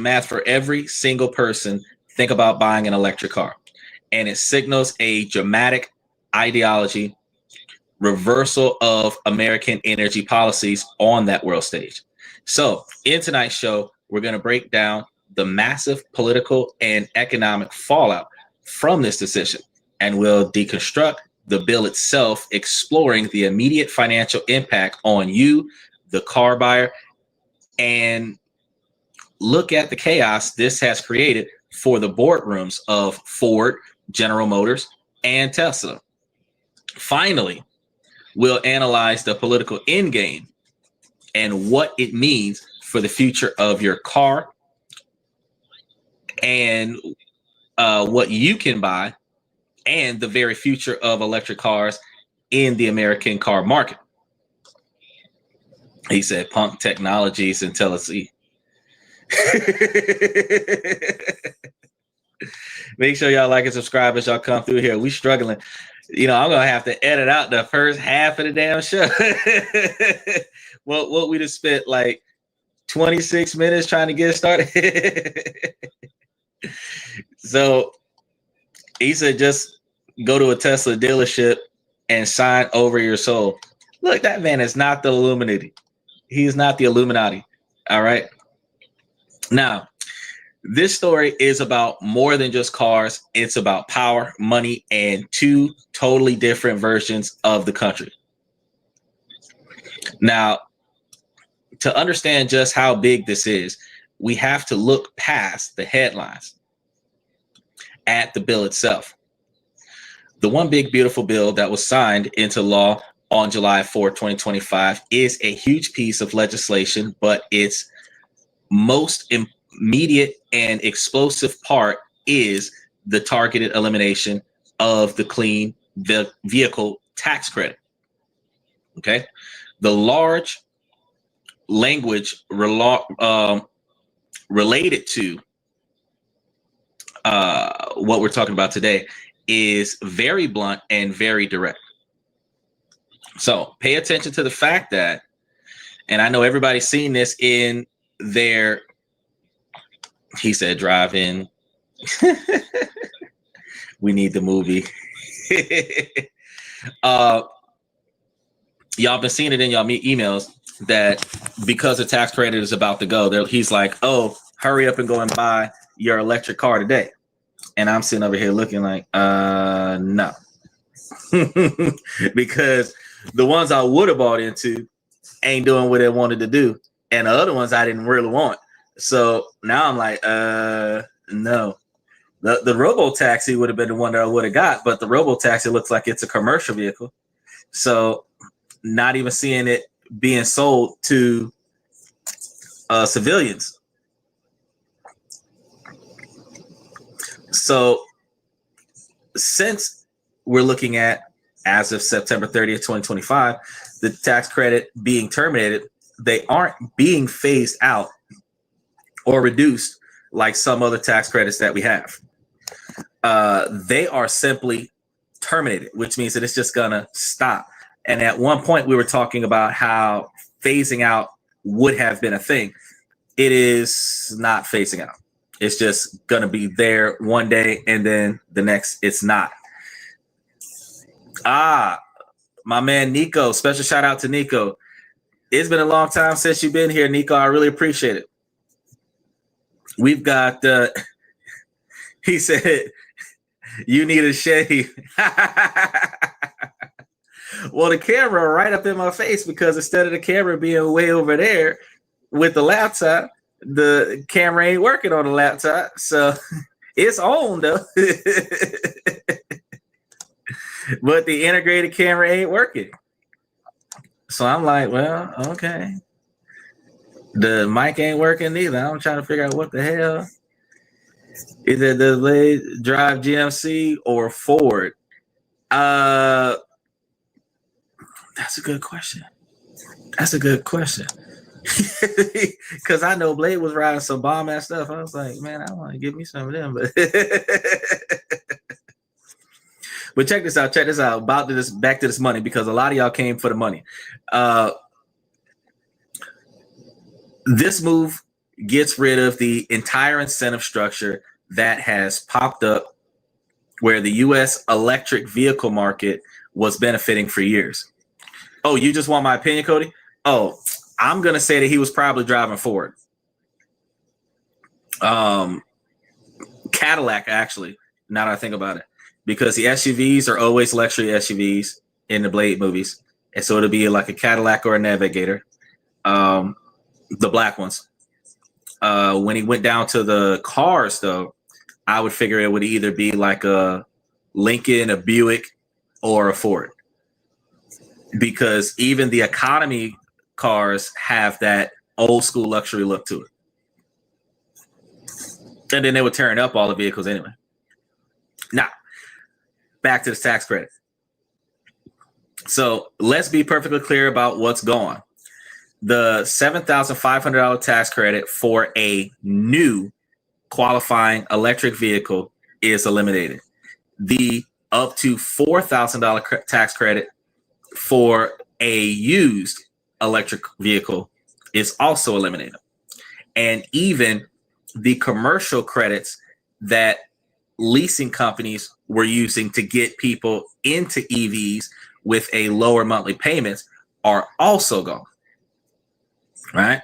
math for every single person think about buying an electric car. And it signals a dramatic ideology reversal of American energy policies on that world stage. So in tonight's show, we're going to break down the massive political and economic fallout from this decision, and we'll deconstruct the bill itself, exploring the immediate financial impact on you, the car buyer, and look at the chaos this has created for the boardrooms of Ford, General Motors, and Tesla. Finally, we'll analyze the political endgame and what it means for the future of your car and what you can buy and the very future of electric cars in the American car market. He said, Punk Technologies and Tennessee. Make sure y'all like and subscribe as y'all come through here. We struggling. You know, I'm going to have to edit out the first half of the damn show. What we just spent like 26 minutes trying to get started. So he said, just go to a Tesla dealership and sign over your soul. Look, that man is not the Illuminati. He's not the Illuminati. All right. Now, this story is about more than just cars. It's about power, money, and two totally different versions of the country. Now, to understand just how big this is, we have to look past the headlines at the bill itself. The one big, beautiful bill that was signed into law on July 4, 2025 is a huge piece of legislation, but its most immediate and explosive part is the targeted elimination of the clean vehicle tax credit. Okay. The large language related to what we're talking about today is very blunt and very direct. So pay attention to the fact that, and I know everybody's seen this in their, he said, drive in. We need the movie. Y'all been seeing it in y'all emails that because the tax credit is about to go, he's like, oh, hurry up and go and buy your electric car today. And I'm sitting over here looking like, no. Because the ones I would have bought into ain't doing what they wanted to do. And the other ones I didn't really want. So now I'm like, no. The robo-taxi would have been the one that I would have got, but the robo-taxi looks like it's a commercial vehicle. So not even seeing it being sold to civilians. So since we're looking at, as of September 30th, 2025, the tax credit being terminated, they aren't being phased out or reduced like some other tax credits that we have. They are simply terminated, which means that it's just gonna stop. And at one point we were talking about how phasing out would have been a thing. It is not phasing out. It's just gonna be there one day and then the next it's not. My man Nico, special shout out to Nico. It's been a long time since you've been here, Nico. I really appreciate it. We've got, he said, you need a shave. Well, the camera right up in my face, because instead of the camera being way over there with the laptop, the camera ain't working on the laptop. So it's on though. But the integrated camera ain't working. So I'm like, well, okay. The mic ain't working either. I'm trying to figure out what the hell. Is it the drive GMC or Ford? That's a good question. That's a good question. Because I know Blade was riding some bomb ass stuff. I was like, man, I want to give me some of them. But check this out. Check this out. Back to this money, because a lot of y'all came for the money. This move gets rid of the entire incentive structure that has popped up where the U.S. electric vehicle market was benefiting for years. Oh, you just want my opinion, Cody? Oh, I'm going to say that he was probably driving Ford. Cadillac, actually, now that I think about it, because the SUVs are always luxury SUVs in the Blade movies. And so it'll be like a Cadillac or a Navigator, the black ones. When he went down to the cars, though, I would figure it would either be like a Lincoln, a Buick, or a Ford. Because even the economy cars have that old school luxury look to it. And then they were tearing up all the vehicles anyway. Now, back to the tax credit. So let's be perfectly clear about what's going on. The $7,500 tax credit for a new qualifying electric vehicle is eliminated. The up to $4,000 tax credit for a used electric vehicle is also eliminated. And even the commercial credits that leasing companies were using to get people into EVs with a lower monthly payments are also gone. Right?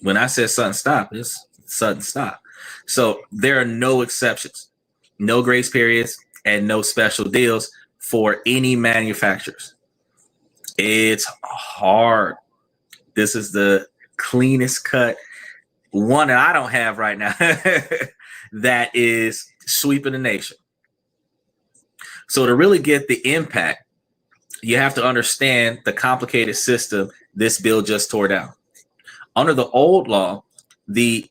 When I said sudden stop, it's sudden stop. So there are no exceptions, no grace periods, and no special deals for any manufacturers. It's hard. This is the cleanest cut one that I don't have right now that is sweeping the nation. So to really get the impact, you have to understand the complicated system this bill just tore down. Under the old law, the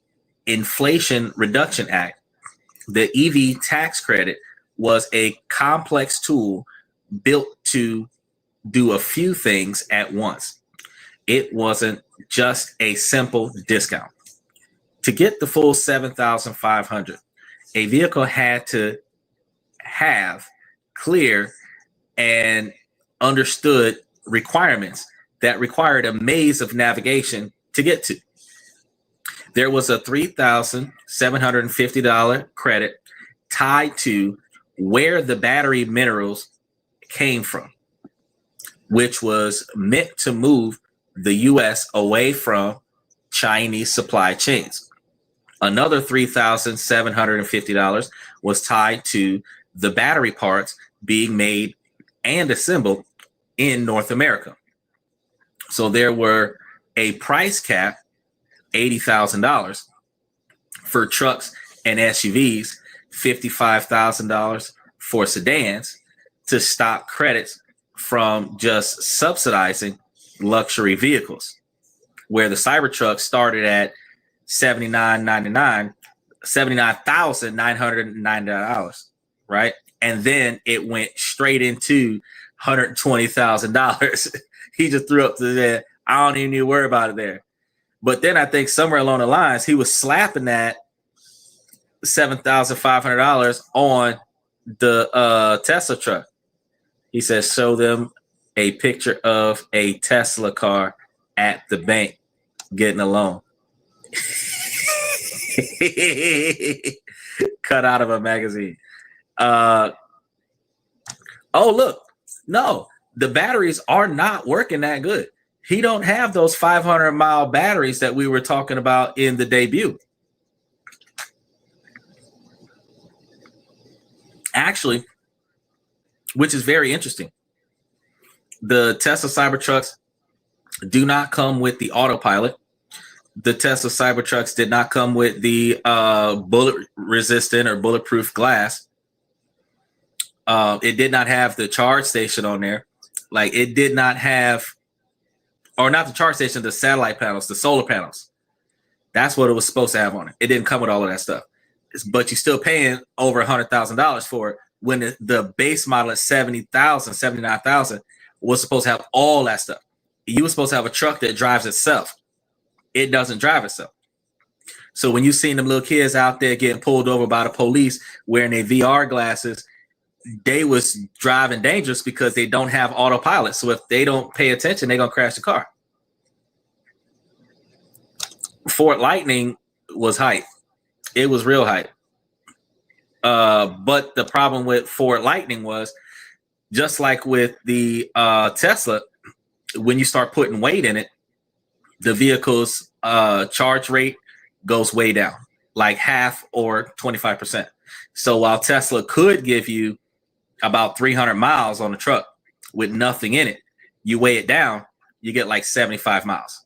Inflation Reduction Act, the EV tax credit was a complex tool built to do a few things at once. It wasn't just a simple discount. To get the full $7,500, a vehicle had to have clear and understood requirements that required a maze of navigation to get to. There was a $3,750 credit tied to where the battery minerals came from, which was meant to move the U.S. away from Chinese supply chains. Another $3,750 was tied to the battery parts being made and assembled in North America. So there were a price cap, $80,000 for trucks and SUVs, $55,000 for sedans to stop credits from just subsidizing luxury vehicles, where the Cybertruck started at $79,999, right? And then it went straight into $120,000. He just threw up to that. I don't even need to worry about it there. But then I think somewhere along the lines, he was slapping that $7,500 on the Tesla truck. He says, show them a picture of a Tesla car at the bank getting a loan. Cut out of a magazine. Oh, look. No, the batteries are not working that good. He don't have those 500-mile batteries that we were talking about in the debut. Actually, which is very interesting. The Tesla Cybertrucks do not come with the autopilot. The Tesla Cybertrucks did not come with the bullet-resistant or bulletproof glass. It did not have the charge station on there. Like, it did not have, or not the charge station, the satellite panels, the solar panels. That's what it was supposed to have on it. It didn't come with all of that stuff. But you're still paying over $100,000 for it when the base model at $70,000, $79,000 was supposed to have all that stuff. You were supposed to have a truck that drives itself. It doesn't drive itself. So when you seen them little kids out there getting pulled over by the police wearing their VR glasses, they was driving dangerous because they don't have autopilot. So if they don't pay attention, they're going to crash the car. Ford Lightning was hype. It was real hype. But the problem with Ford Lightning was, just like with the Tesla, when you start putting weight in it, the vehicle's charge rate goes way down, like half or 25%. So while Tesla could give you about 300 miles on the truck with nothing in it, you weigh it down, you get like 75 miles.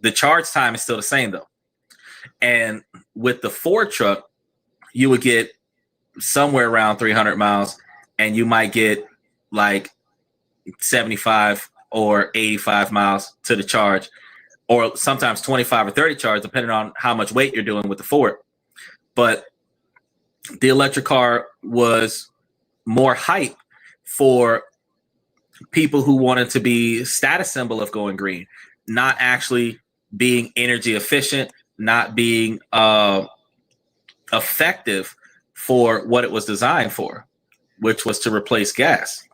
The charge time is still the same though. And with the Ford truck, you would get somewhere around 300 miles and you might get like 75 or 85 miles to the charge, or sometimes 25 or 30 charge, depending on how much weight you're doing with the Ford. But the electric car was more hype for people who wanted to be status symbol of going green, not actually being energy efficient, not being effective for what it was designed for, which was to replace gas.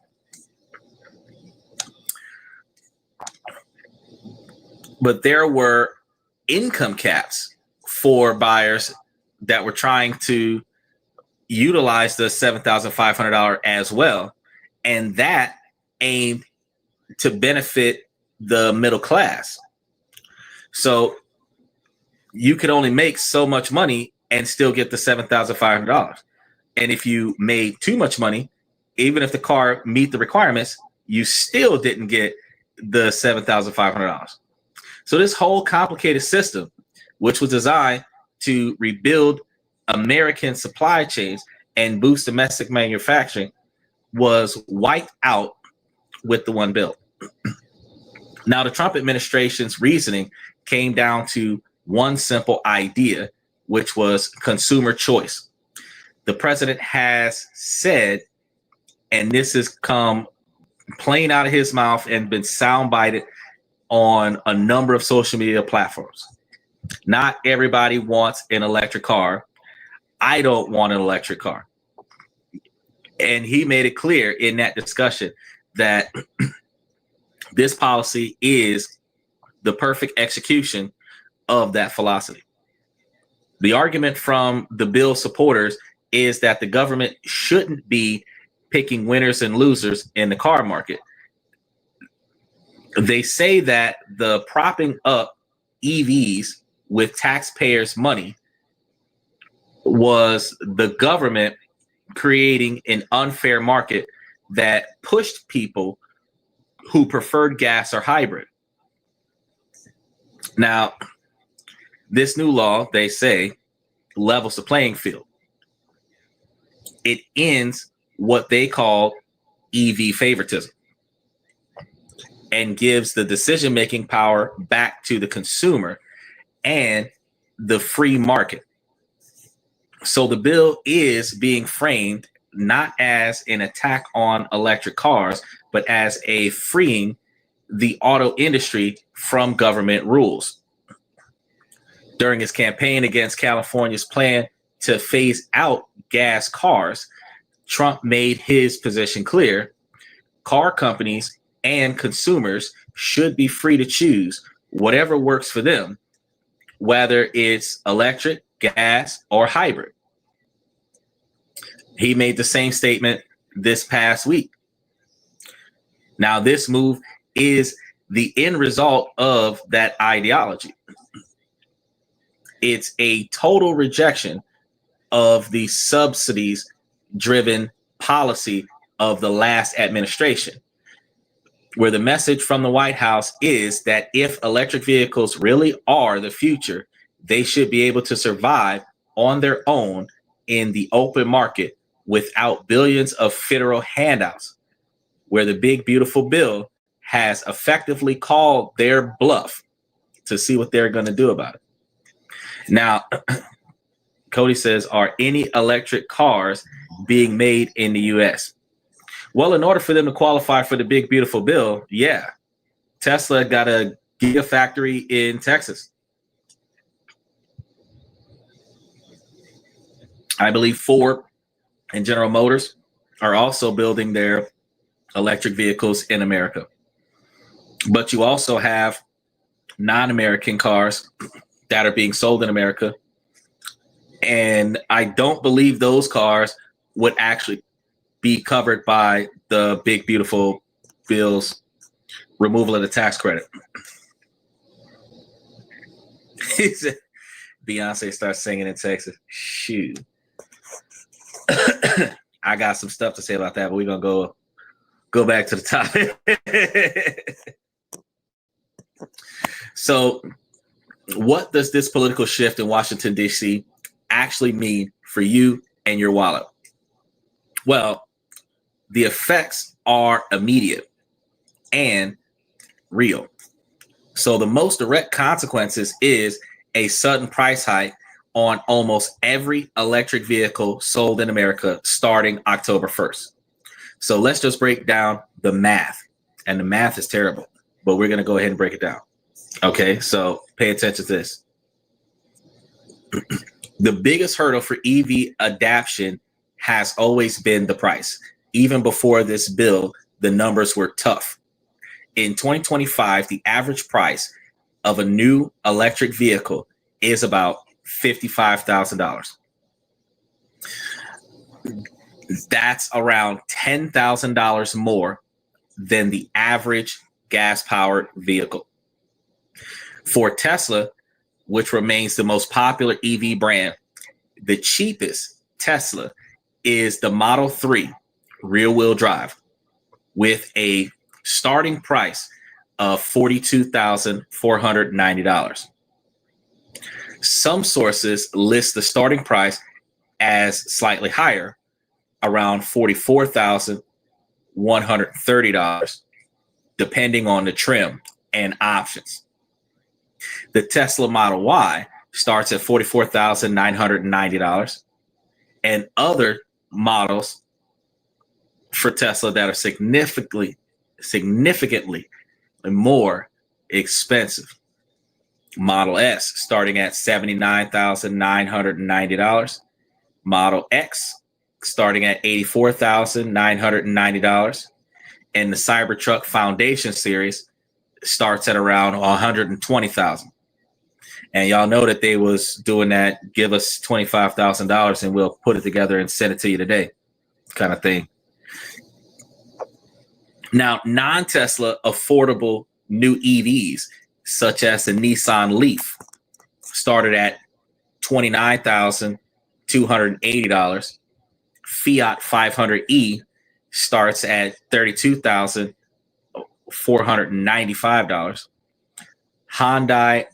But there were income caps for buyers that were trying to utilize the $7,500 as well. And that aimed to benefit the middle class. So you could only make so much money and still get the $7,500. And if you made too much money, even if the car meet the requirements, you still didn't get the $7,500. So this whole complicated system, which was designed to rebuild American supply chains and boost domestic manufacturing, was wiped out with the one bill. Now, the Trump administration's reasoning came down to one simple idea, which was consumer choice. The president has said, and this has come plain out of his mouth and been soundbited on a number of social media platforms. Not everybody wants an electric car. I don't want an electric car. And he made it clear in that discussion that this policy is the perfect execution of that philosophy. The argument from the bill supporters is that the government shouldn't be picking winners and losers in the car market. They say that the propping up EVs with taxpayers' money was the government creating an unfair market that pushed people who preferred gas or hybrid. Now, this new law, they say, levels the playing field. It ends what they call EV favoritism and gives the decision-making power back to the consumer and the free market. So the bill is being framed not as an attack on electric cars, but as a freeing the auto industry from government rules. During his campaign against California's plan to phase out gas cars, Trump made his position clear. Car companies and consumers should be free to choose whatever works for them, whether it's electric, gas, or hybrid. He made the same statement this past week. Now, this move is the end result of that ideology. It's a total rejection of the subsidies-driven policy of the last administration, where the message from the White House is that if electric vehicles really are the future, they should be able to survive on their own in the open market without billions of federal handouts, where the big, beautiful bill has effectively called their bluff to see what they're going to do about it. Now, Cody says, are any electric cars being made in the U.S.? Well, in order for them to qualify for the big, beautiful bill, yeah. Tesla got a gigafactory in Texas. I believe Ford and General Motors are also building their electric vehicles in America. But you also have non-American cars that are being sold in America. And I don't believe those cars would actually be covered by the big, beautiful bill's removal of the tax credit. He said, Beyonce starts singing in Texas. Shoot. I got some stuff to say about that, but we're going to go back to the topic. So what does this political shift in Washington, D.C. actually mean for you and your wallet? Well, the effects are immediate and real. So the most direct consequences is a sudden price hike on almost every electric vehicle sold in America starting October 1st. So let's just break down the math. And the math is terrible, but we're going to go ahead and break it down. Okay, so pay attention to this. The biggest hurdle for EV adoption has always been the price. Even before this bill, the numbers were tough. In 2025, the average price of a new electric vehicle is about $55,000. That's around $10,000 more than the average gas-powered vehicle. For Tesla, which remains the most popular EV brand, the cheapest Tesla is the Model 3 rear-wheel drive with a starting price of $42,490. Some sources list the starting price as slightly higher, around $44,130, depending on the trim and options. The Tesla Model Y starts at $44,990, and other models for Tesla that are significantly more expensive. Model S starting at $79,990. Model X starting at $84,990. And the Cybertruck Foundation series starts at around $120,000. And y'all know that they was doing that, give us $25,000 and we'll put it together and send it to you today kind of thing. Now, non-Tesla affordable new EVs, such as the Nissan Leaf, started at $29,280. Fiat 500e starts at $32,495. Hyundai,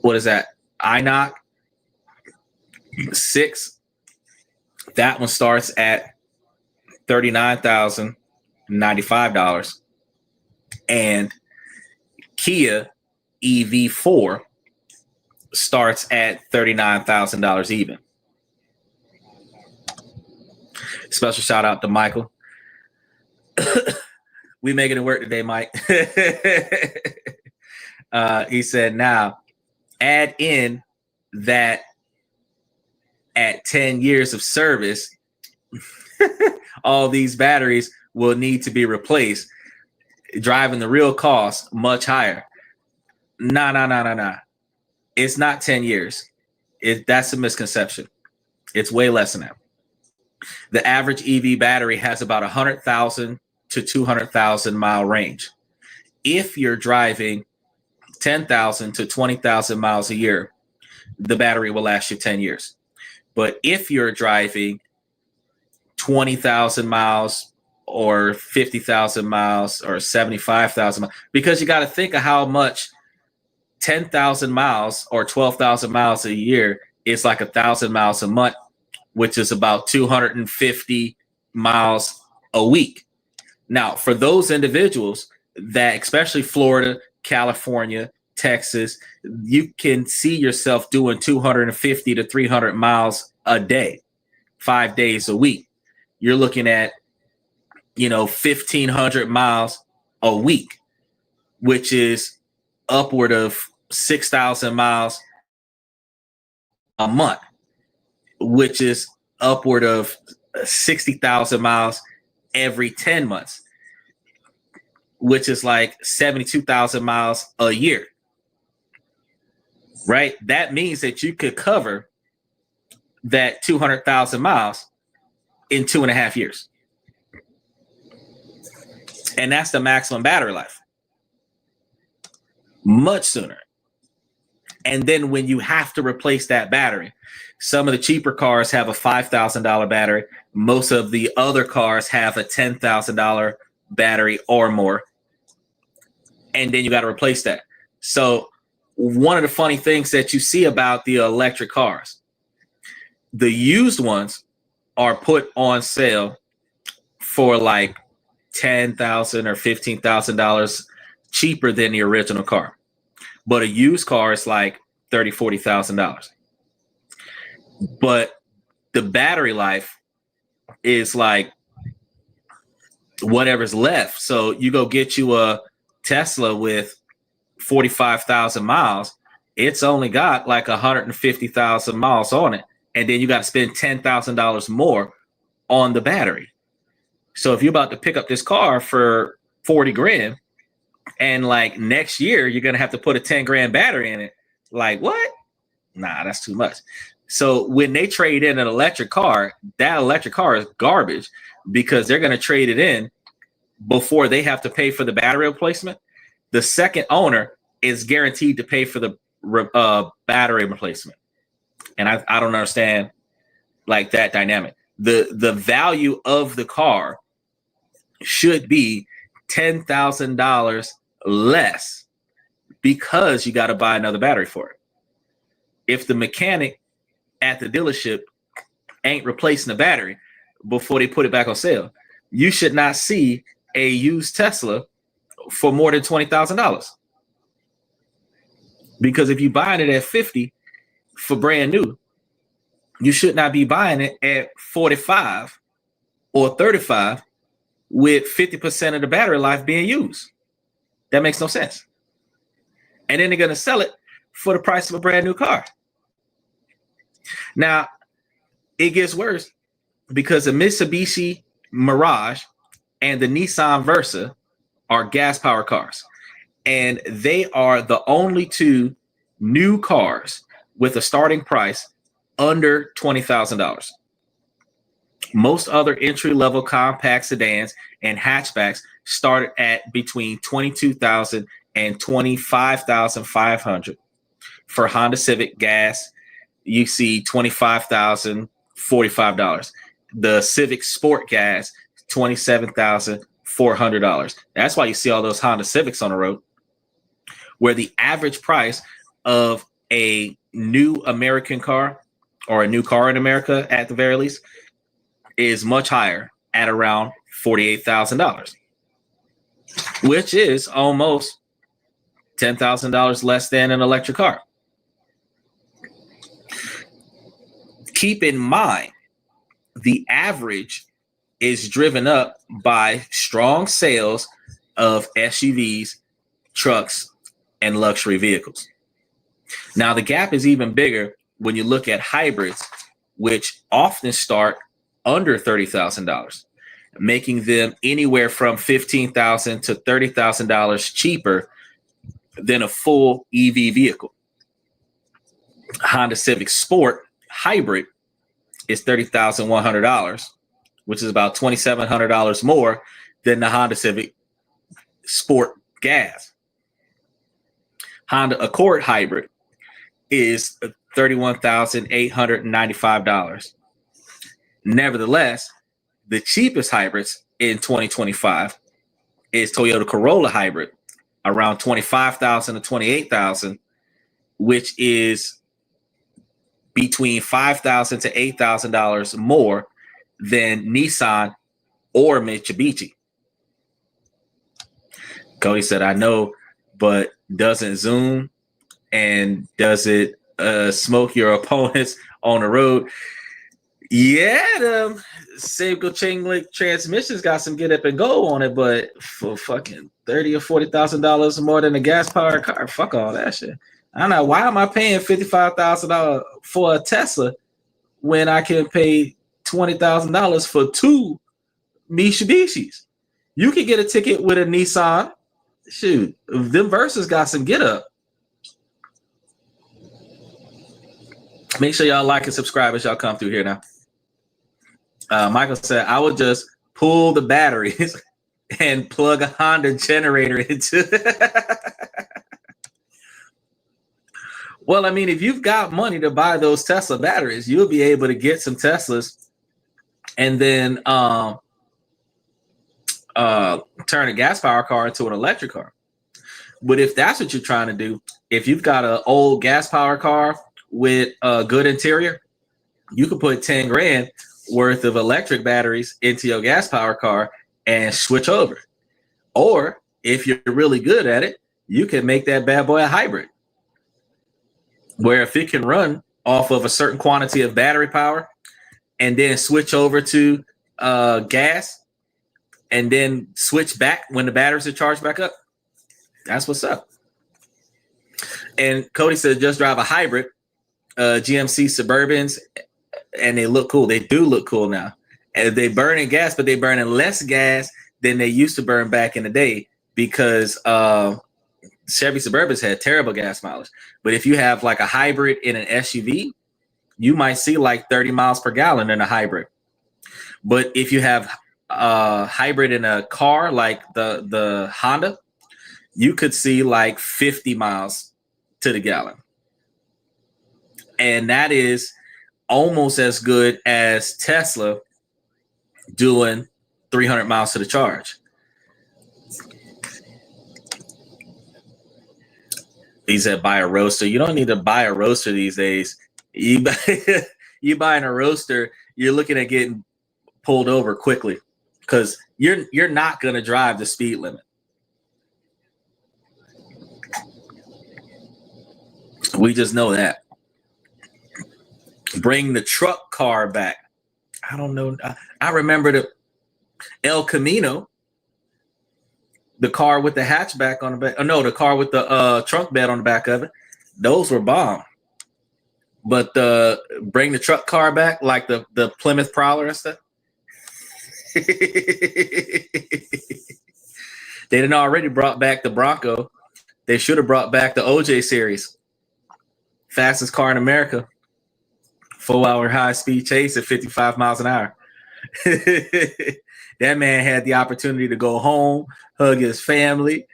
what is that? iNOC 6. That one starts at $39,095. And Kia EV4 starts at $39,000 even. Special shout out to Michael. We making it work today, Mike. He said, now add in that at 10 years of service, all these batteries will need to be replaced, driving the real cost much higher. Nah. It's not 10 years. That's a misconception. It's way less than that. The average EV battery has about 100,000 to 200,000 mile range. If you're driving 10,000 to 20,000 miles a year, the battery will last you 10 years. But if you're driving 20,000 miles or 50,000 miles or 75,000 miles, because you got to think of how much 10,000 miles or 12,000 miles a year is, like 1,000 miles a month, which is about 250 miles a week. Now, for those individuals that, especially Florida, California, Texas, you can see yourself doing 250 to 300 miles a day, 5 days a week. You're looking at, 1,500 miles a week, which is upward of 6,000 miles a month, which is upward of 60,000 miles every 10 months, which is like 72,000 miles a year. right? That means that you could cover that 200,000 miles in 2.5 years. And that's the maximum battery life. Much sooner. And then when you have to replace that battery, some of the cheaper cars have a $5,000 battery. Most of the other cars have a $10,000 battery or more. And then you got to replace that. So one of the funny things that you see about the electric cars, the used ones are put on sale for like $10,000 or $15,000 cheaper than the original car. But a used car is like $30,000, $40,000. But the battery life is like whatever's left. So you go get you a Tesla with 45,000 miles. It's only got like 150,000 miles on it. And then you got to spend $10,000 more on the battery. So if you're about to pick up this car for 40 grand, and like next year, you're going to have to put a 10 grand battery in it. Like, what? Nah, that's too much. So when they trade in an electric car, that electric car is garbage because they're going to trade it in before they have to pay for the battery replacement. The second owner is guaranteed to pay for the battery replacement. And I don't understand like that dynamic. The value of the car should be $10,000 less because you got to buy another battery for it. If the mechanic at the dealership ain't replacing the battery before they put it back on sale, you should not see a used Tesla for more than $20,000. Because if you're buying it at 50 for brand new, you should not be buying it at 45 or 35 with 50% of the battery life being used. That makes no sense. And then they're going to sell it for the price of a brand new car. Now, it gets worse because the Mitsubishi Mirage and the Nissan Versa are gas-powered cars. And they are the only two new cars with a starting price under $20,000. Most other entry-level compact sedans and hatchbacks start at between $22,000 and $25,500. For Honda Civic gas, you see $25,000, $45. The Civic Sport gas, $27,400. That's why you see all those Honda Civics on the road, where the average price of a new American car, or a new car in America at the very least, is much higher at around $48,000, which is almost $10,000 less than an electric car. Keep in mind, the average is driven up by strong sales of SUVs, trucks, and luxury vehicles. Now, the gap is even bigger when you look at hybrids, which often start under $30,000, making them anywhere from $15,000 to $30,000 cheaper than a full EV vehicle. Honda Civic Sport Hybrid is $30,100, which is about $2,700 more than the Honda Civic Sport Gas. Honda Accord Hybrid is $31,895. Nevertheless, the cheapest hybrids in 2025 is Toyota Corolla Hybrid, around $25,000 to $28,000, which is between $5,000 to $8,000 more than Nissan or Mitsubishi. Cody said, I know, but doesn't Zoom and does it smoke your opponents on the road? Yeah, the single chain link transmissions got some get up and go on it, but for fucking $30,000 or $40,000 more than a gas powered car, fuck all that shit. I don't know, why am I paying $55,000 for a Tesla when I can pay $20,000 for two Mitsubishis? You can get a ticket with a Nissan. Shoot, them Versas got some get up. Make sure y'all like and subscribe as y'all come through here now. Michael said, I would just pull the batteries and plug a Honda generator into. Well, I mean, if you've got money to buy those Tesla batteries, you'll be able to get some Teslas and then turn a gas power car into an electric car. But if that's what you're trying to do, if you've got an old gas power car with a good interior, you could put 10 grand worth of electric batteries into your gas power car and switch over. Or if you're really good at it, you can make that bad boy a hybrid, where if it can run off of a certain quantity of battery power and then switch over to gas and then switch back when the batteries are charged back up, that's what's up. And Cody said, just drive a hybrid, GMC Suburbans, and they look cool. They do look cool now. And they burn in gas, but they burn in less gas than they used to burn back in the day, because Chevy Suburbans had terrible gas mileage. But if you have like a hybrid in an SUV, you might see like 30 miles per gallon in a hybrid. But if you have a hybrid in a car like the Honda, you could see like 50 miles to the gallon. And that is almost as good as Tesla doing 300 miles to the charge. He said, buy a roaster. You don't need to buy a roaster these days. You buying a roaster, you're looking at getting pulled over quickly, because you're not going to drive the speed limit. We just know that. Bring the truck car back. I don't know. I remember the El Camino, the car with the hatchback on the back. Oh, no, the car with the trunk bed on the back of it. Those were bomb. But bring the truck car back, like the Plymouth Prowler and stuff. They didn't already brought back the Bronco. They should have brought back the OJ series. Fastest car in America. 4-hour high-speed chase at 55 miles an hour. That man had the opportunity to go home, hug his family,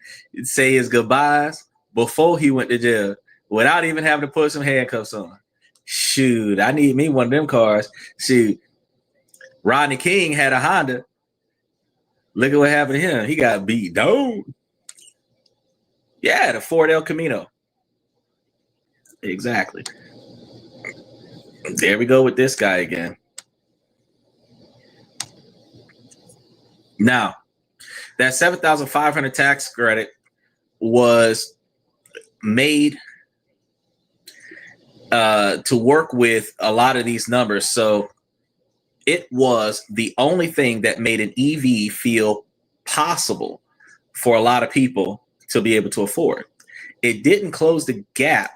say his goodbyes before he went to jail without even having to put some handcuffs on. Shoot, I need me one of them cars. Shoot, Rodney King had a Honda. Look at what happened to him. He got beat down. Yeah, the Ford El Camino. Exactly. There we go with this guy again. Now, that $7,500 tax credit was made to work with a lot of these numbers. So it was the only thing that made an EV feel possible for a lot of people to be able to afford. It didn't close the gap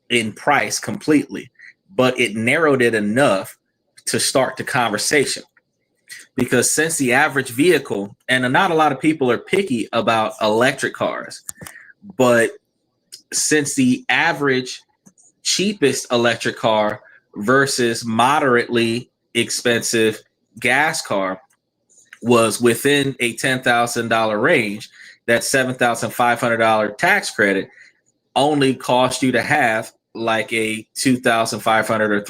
in price completely, but it narrowed it enough to start the conversation. Because since the average vehicle, and not a lot of people are picky about electric cars, but since the average cheapest electric car versus moderately expensive gas car was within a $10,000 range, that $7,500 tax credit only cost you to have like a $2,500 or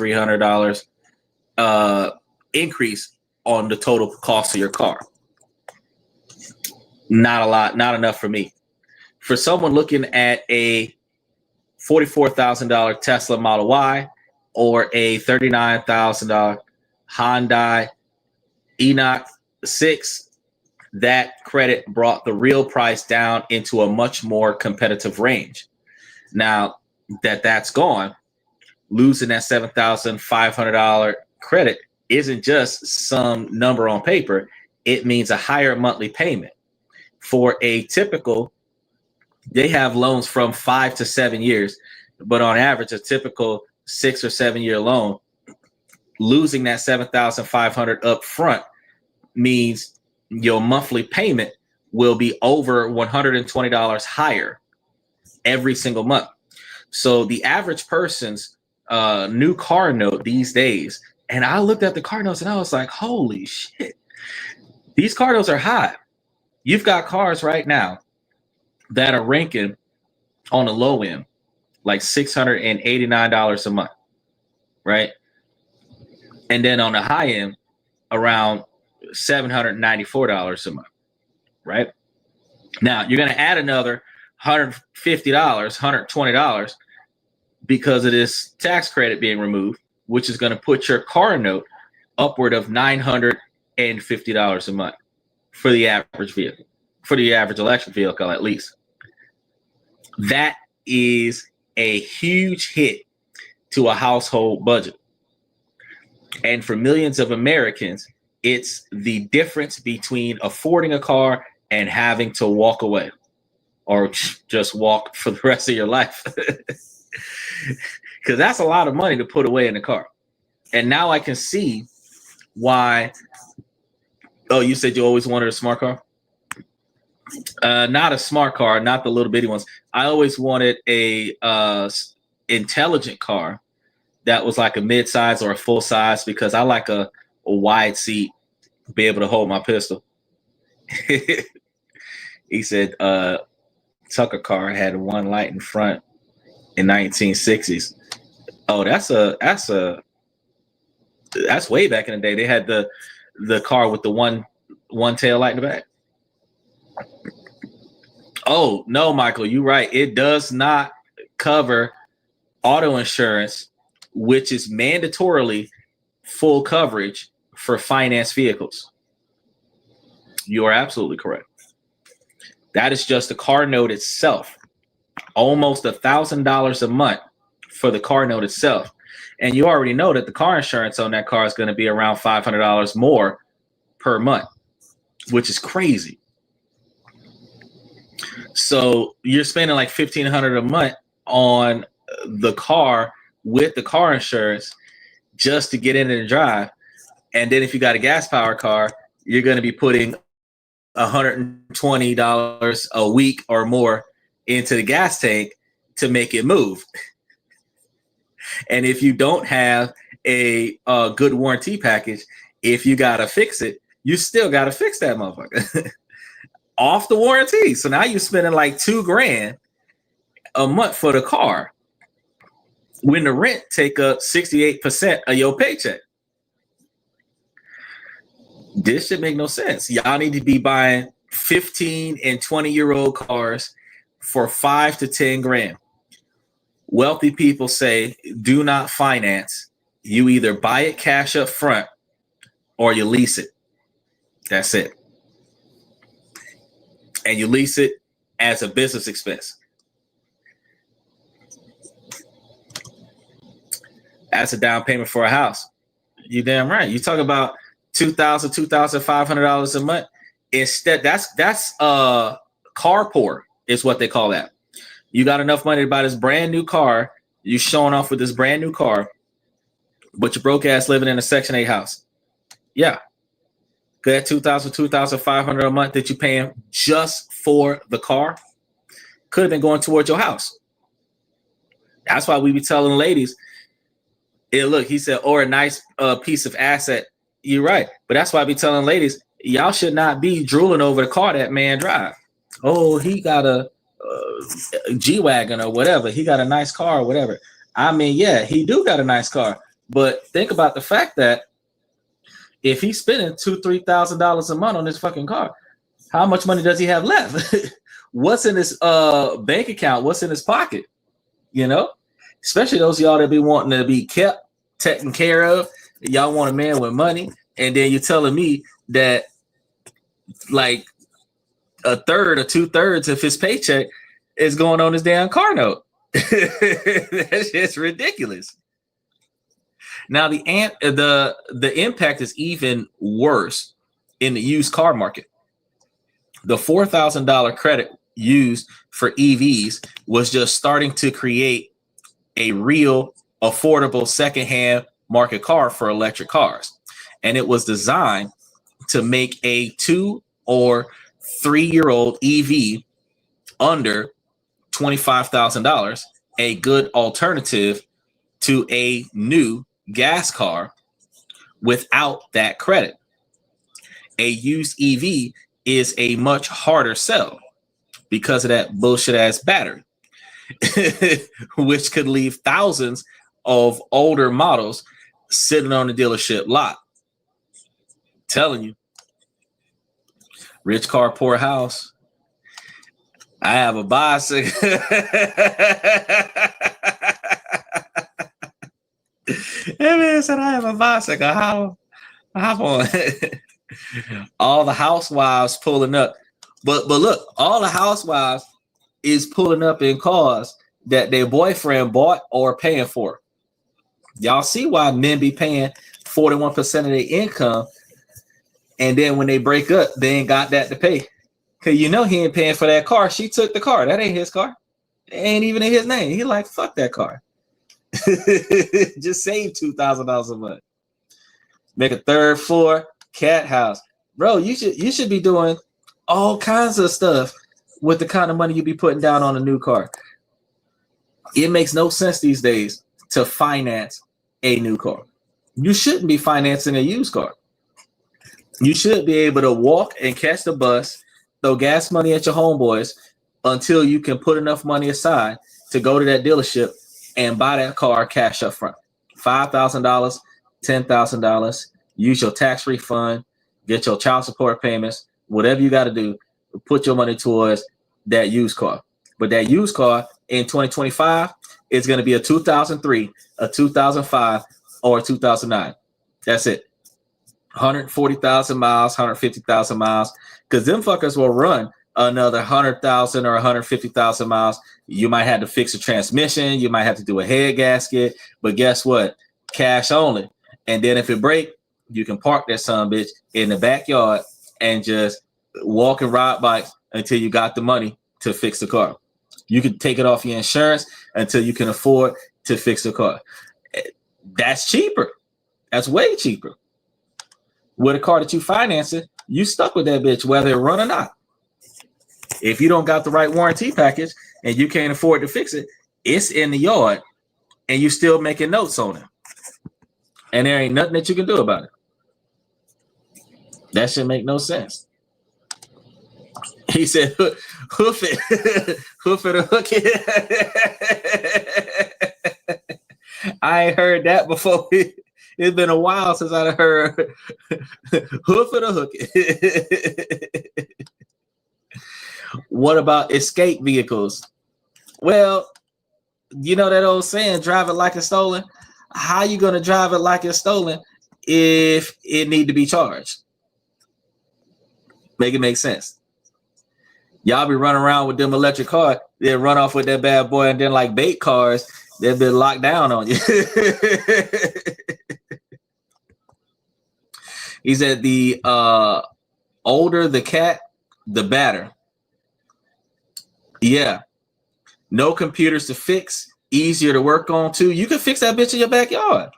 $300 increase on the total cost of your car. Not a lot, not enough for me. For someone looking at a $44,000 Tesla Model Y or a $39,000 Hyundai Elanite 6, that credit brought the real price down into a much more competitive range. Now that that's gone, losing that $7,500 credit isn't just some number on paper. It means a higher monthly payment. For a typical, they have loans from 5 to 7 years, but on average, a typical 6 or 7 year loan, losing that $7,500 up front means your monthly payment will be over $120 higher every single month. So the average person's new car note these days, and I looked at the car notes and I was like, holy shit, these car notes are high. You've got cars right now that are ranking on the low end like $689 a month, right? And then on the high end, around $794 a month, right? Now you're going to add another $150, $120 because of this tax credit being removed, which is going to put your car note upward of $950 a month for the average vehicle, for the average electric vehicle, at least. That is a huge hit to a household budget. And for millions of Americans, it's the difference between affording a car and having to walk away or just walk for the rest of your life. Because that's a lot of money to put away in the car. And now I can see why. Oh, you said you always wanted a smart car? Not a smart car, not the little bitty ones. I always wanted a intelligent car that was like a mid-size or a full size, because I like a wide seat, be able to hold my pistol. He said Tucker car had one light in front in 1960s. Oh, that's way back in the day. They had the car with the one tail light in the back. Oh, no, Michael, you're right. It does not cover auto insurance, which is mandatorily full coverage for finance vehicles. You are absolutely correct. That is just the car note itself. Almost $1,000 a month for the car note itself. And you already know that the car insurance on that car is going to be around $500 more per month, which is crazy. So you're spending like $1,500 a month on the car with the car insurance just to get in and drive. And then if you got a gas powered car, you're going to be putting $120 a week or more into the gas tank to make it move. And if you don't have a good warranty package, if you got to fix it, you still got to fix that motherfucker off the warranty. So now you're spending like $2,000 a month for the car when the rent take up 68% of your paycheck. This should make no sense. Y'all need to be buying 15 and 20-year-old cars for $5,000 to $10,000. Wealthy people say, do not finance. You either buy it cash up front or you lease it. That's it. And you lease it as a business expense. That's a down payment for a house. You damn right. You talk about $2,000, $2,500 a month. Instead, that's car poor is what they call that. You got enough money to buy this brand new car. You showing off with this brand new car, but you broke ass living in a Section 8 house. Yeah. That $2,000, $2,500 a month that you're paying just for the car could have been going towards your house. That's why we be telling ladies, look, he said, or a nice piece of asset. You're right. But that's why I be telling ladies, y'all should not be drooling over the car that man drive. Oh, he got a G-Wagon or whatever. He got a nice car or whatever. I mean, yeah, he do got a nice car. But think about the fact that if he's spending $2,000, $3,000 a month on this fucking car, how much money does he have left? What's in his bank account? What's in his pocket? You know, especially those of y'all that be wanting to be kept, taken care of. Y'all want a man with money, and then you're telling me that like a third or 2/3 of his paycheck is going on his damn car note. That's just ridiculous. Now the impact is even worse in the used car market. The $4,000 credit used for EVs was just starting to create a real affordable secondhand market car for electric cars. And it was designed to make a 2 or 3-year-old EV under $25,000 a good alternative to a new gas car without that credit. A used EV is a much harder sell because of that bullshit ass battery, which could leave thousands of older models sitting on the dealership lot. Telling you, rich car, poor house. I have a bicycle. That man said, I have a bicycle. How on? All the housewives pulling up. But look, all the housewives is pulling up in cars that their boyfriend bought or paying for. Y'all see why men be paying 41% of their income, and then when they break up, they ain't got that to pay. Cause he ain't paying for that car. She took the car. That ain't his car. It ain't even in his name. He like, fuck that car. Just save $2,000 a month. Make a third floor cat house. Bro, you should be doing all kinds of stuff with the kind of money you be putting down on a new car. It makes no sense these days to finance a new car. You shouldn't be financing a used car. You should be able to walk and catch the bus, throw gas money at your homeboys until you can put enough money aside to go to that dealership and buy that car cash up front. $5,000, $10,000. Use your tax refund, get your child support payments, whatever you got to do, put your money towards that used car. But that used car in 2025 is going to be a 2003, a 2005, or a 2009. That's it. 140,000 miles, 150,000 miles, because them fuckers will run another 100,000 or 150,000 miles. You might have to fix a transmission. You might have to do a head gasket. But guess what? Cash only. And then if it break, you can park that son bitch in the backyard and just walk and ride bikes until you got the money to fix the car. You can take it off your insurance until you can afford to fix the car. That's cheaper. That's way cheaper. With a car that you financing, you stuck with that bitch whether it run or not. If you don't got the right warranty package and you can't afford to fix it, it's in the yard and you still making notes on it. And there ain't nothing that you can do about it. That should make no sense. He said, hoof it, hoof it or hook it. I ain't heard that before. It's been a while since I heard hoof it or hook it. What about escape vehicles? Well, you know that old saying, drive it like it's stolen. How you going to drive it like it's stolen if it need to be charged? Make it make sense. Y'all be running around with them electric cars, then run off with that bad boy, and then like bait cars, they've been locked down on you. He said the older the cat, the better. Yeah. No computers to fix, easier to work on too. You can fix that bitch in your backyard.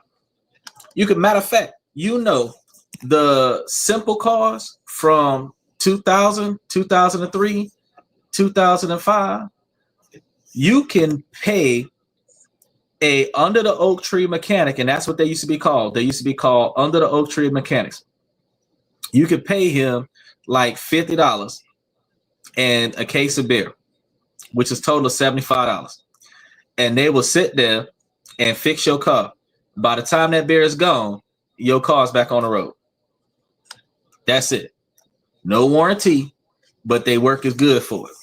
You can, matter of fact, the simple cars from 2000, 2003, 2005, you can pay a under the oak tree mechanic, and that's what they used to be called. They used to be called under the oak tree mechanics. You could pay him like $50 and a case of beer, which is total of $75. And they will sit there and fix your car. By the time that beer is gone, your car's back on the road. That's it. No warranty, but they work as good for it.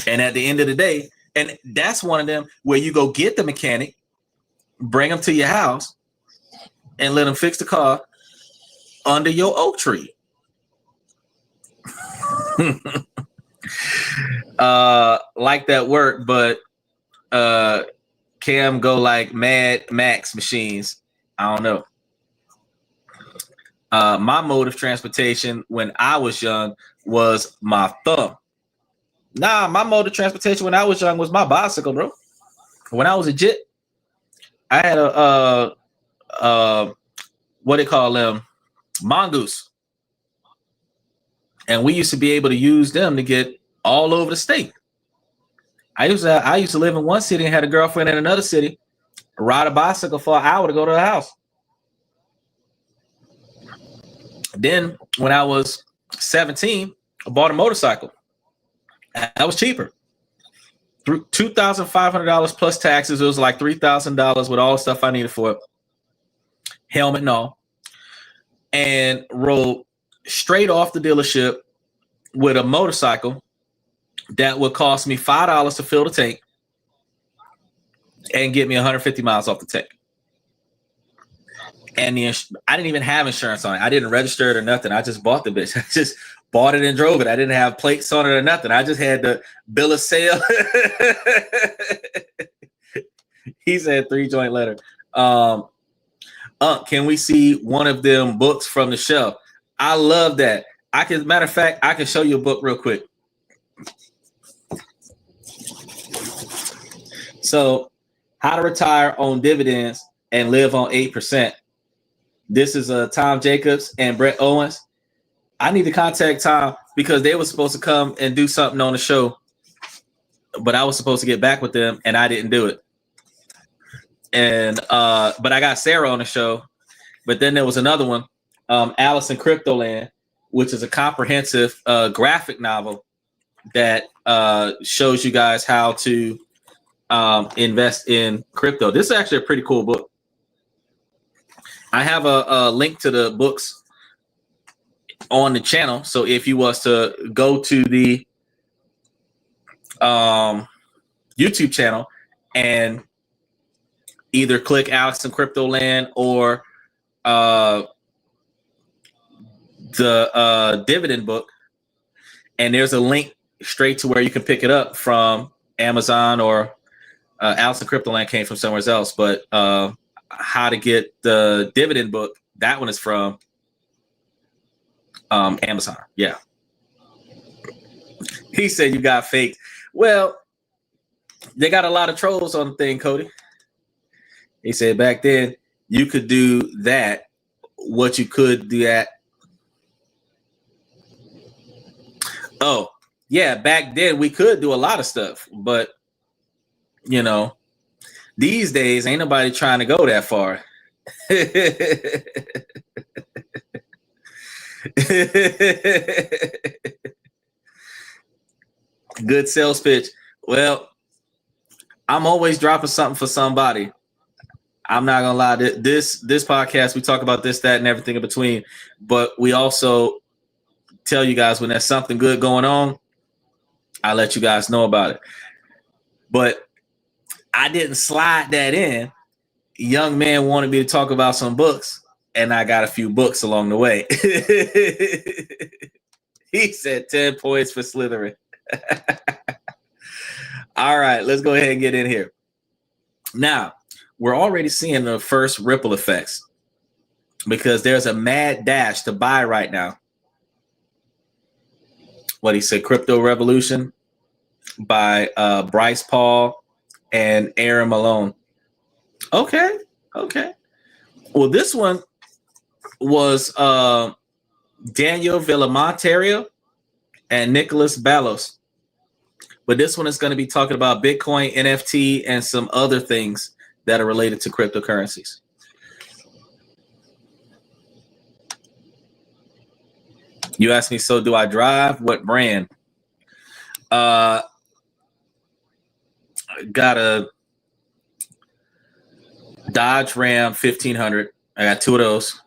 And at the end of the day, and that's one of them where you go get the mechanic, bring them to your house, and let them fix the car under your oak tree. Like that work, but Cam go like Mad Max machines. I don't know. My mode of transportation when I was young was my thumb. Nah, my mode of transportation when I was young was my bicycle, bro. When I was a jit, I had a what they call them, mongoose, and we used to be able to use them to get all over the state. I used to live in one city and had a girlfriend in another city. Ride a bicycle for an hour to go to the house. Then when I was 17, I bought a motorcycle. That was cheaper. $2,500 plus taxes. It was like $3,000 with all the stuff I needed for it. Helmet and all. And rode straight off the dealership with a motorcycle that would cost me $5 to fill the tank and get me 150 miles off the tank. And I didn't even have insurance on it. I didn't register it or nothing. I just bought the bitch. I just bought it and drove it. I didn't have plates on it or nothing. I just had the bill of sale. He said 3-joint letter. Can we see one of them books from the shelf? I love that. Matter of fact, I can show you a book real quick. So, How to Retire on Dividends and Live on 8%. This is Tom Jacobs and Brett Owens. I need to contact Tom because they were supposed to come and do something on the show, but I was supposed to get back with them and I didn't do it. And but I got Sarah on the show. But then there was another one, Alice in Cryptoland, which is a comprehensive graphic novel that shows you guys how to invest in crypto. This is actually a pretty cool book. I have a link to the books on the channel. So if you was to go to the YouTube channel and either click Alex in Cryptoland or the dividend book, and there's a link straight to where you can pick it up from Amazon, or Alex in Cryptoland came from somewhere else, but how to get the dividend book, that one is from Amazon. Yeah. He said you got faked. Well, they got a lot of trolls on the thing, Cody. He said back then you could do that. What you could do that. Oh, yeah, back then we could do a lot of stuff, but you know, these days ain't nobody trying to go that far. Good sales pitch. Well, I'm always dropping something for somebody. I'm not gonna lie. This podcast, we talk about this, that, and everything in between, but we also tell you guys when there's something good going on, I let you guys know about it. But I didn't slide that in. Young man wanted me to talk about some books, and I got a few books along the way. He said 10 points for Slytherin. All right, let's go ahead and get in here. Now, we're already seeing the first ripple effects because there's a mad dash to buy right now. What he said, Crypto Revolution by Bryce Paul and Aaron Malone. Okay. Well, this one was Daniel Villamontario and Nicholas Ballos. But this one is going to be talking about Bitcoin, NFT, and some other things that are related to cryptocurrencies. You asked me, so do I drive? What brand? Got a Dodge Ram 1500. I got two of those.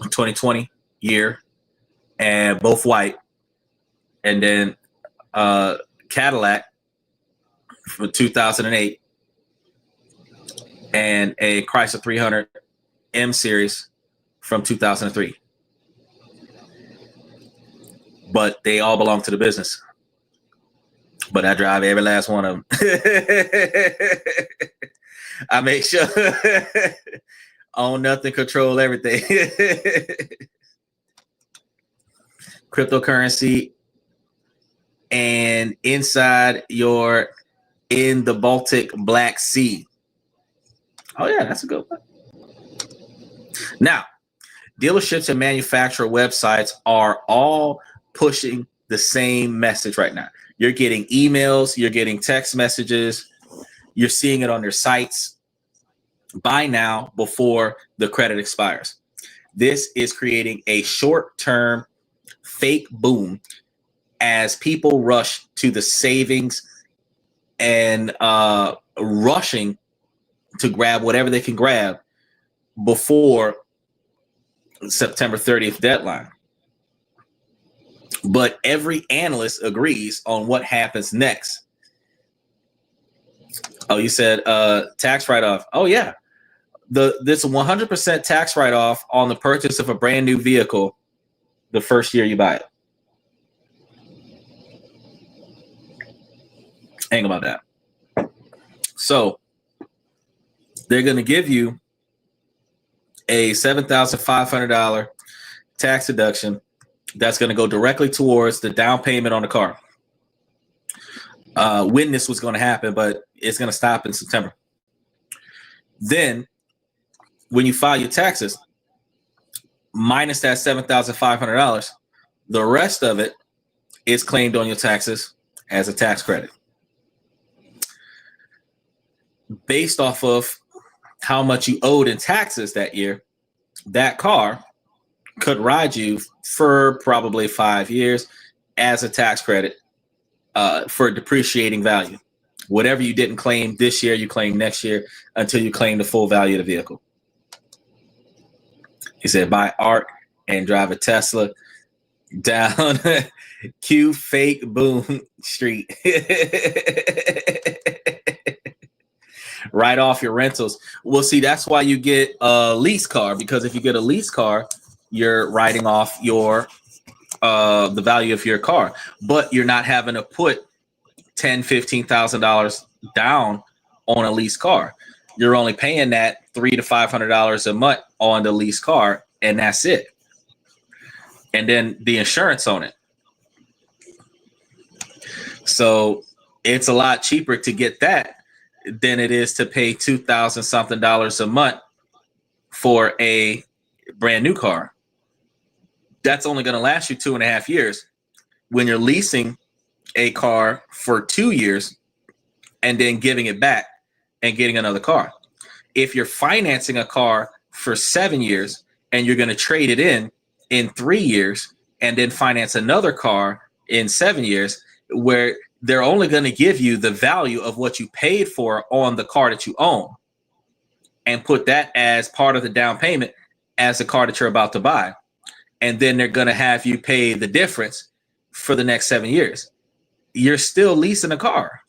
2020 year, and both white. And then Cadillac for 2008, and a Chrysler 300 M Series from 2003. But they all belong to the business. But I drive every last one of them. I make sure own nothing, control everything. Cryptocurrency and inside you're in the Baltic Black Sea. Oh yeah, that's a good one. Now, dealerships and manufacturer websites are all pushing the same message right now. You're getting emails, you're getting text messages, you're seeing it on their sites. Buy now before the credit expires. This is creating a short-term fake boom as people rush to the savings and rushing to grab whatever they can grab before September 30th deadline. But every analyst agrees on what happens next. Oh, you said tax write-off. Oh, yeah. This 100% tax write-off on the purchase of a brand new vehicle the first year you buy it. Think about that. So they're going to give you a $7,500 tax deduction that's going to go directly towards the down payment on the car. When this was going to happen, but it's going to stop in September. Then when you file your taxes, minus that $7,500, the rest of it is claimed on your taxes as a tax credit based off of how much you owed in taxes that year. That car could ride you for probably 5 years as a tax credit for depreciating value. Whatever you didn't claim this year, you claim next year until you claim the full value of the vehicle. He said, buy art and drive a Tesla down Q fake boom street. Write off your rentals. Well, see, that's why you get a lease car, because if you get a lease car, you're writing off your the value of your car, but you're not having to put $10,000-$15,000 down on a lease car. You're only paying that $300 to $500 a month on the lease car, and that's it. And then the insurance on it. So it's a lot cheaper to get that than it is to pay $2,000 something a month for a brand new car. That's only going to last you 2.5 years. When you're leasing a car for 2 years and then giving it back and getting another car. If you're financing a car for 7 years and you're going to trade it in 3 years and then finance another car in 7 years, where they're only going to give you the value of what you paid for on the car that you own and put that as part of the down payment as the car that you're about to buy. And then they're going to have you pay the difference for the next 7 years. You're still leasing a car.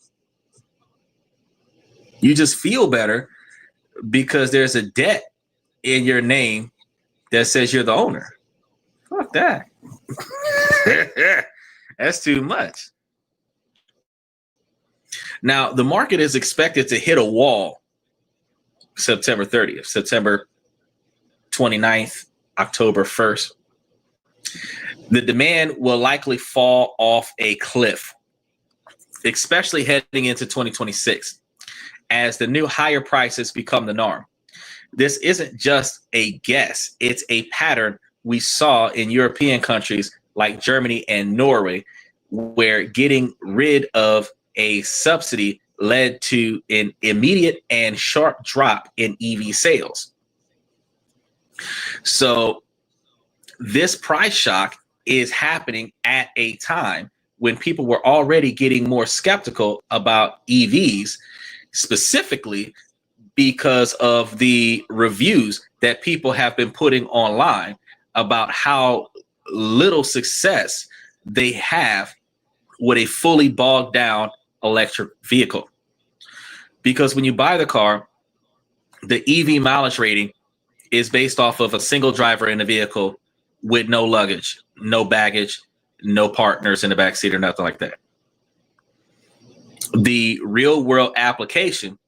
You just feel better because there's a debt in your name that says you're the owner. Fuck that. That's too much. Now, the market is expected to hit a wall September 30th, September 29th, October 1st. The demand will likely fall off a cliff, especially heading into 2026, as the new higher prices become the norm. This isn't just a guess. It's a pattern we saw in European countries like Germany and Norway, where getting rid of a subsidy led to an immediate and sharp drop in EV sales. So this price shock is happening at a time when people were already getting more skeptical about EVs, specifically because of the reviews that people have been putting online about how little success they have with a fully bogged down electric vehicle. Because when you buy the car, the EV mileage rating is based off of a single driver in the vehicle with no luggage, no baggage, no partners in the backseat or nothing like that. The real world application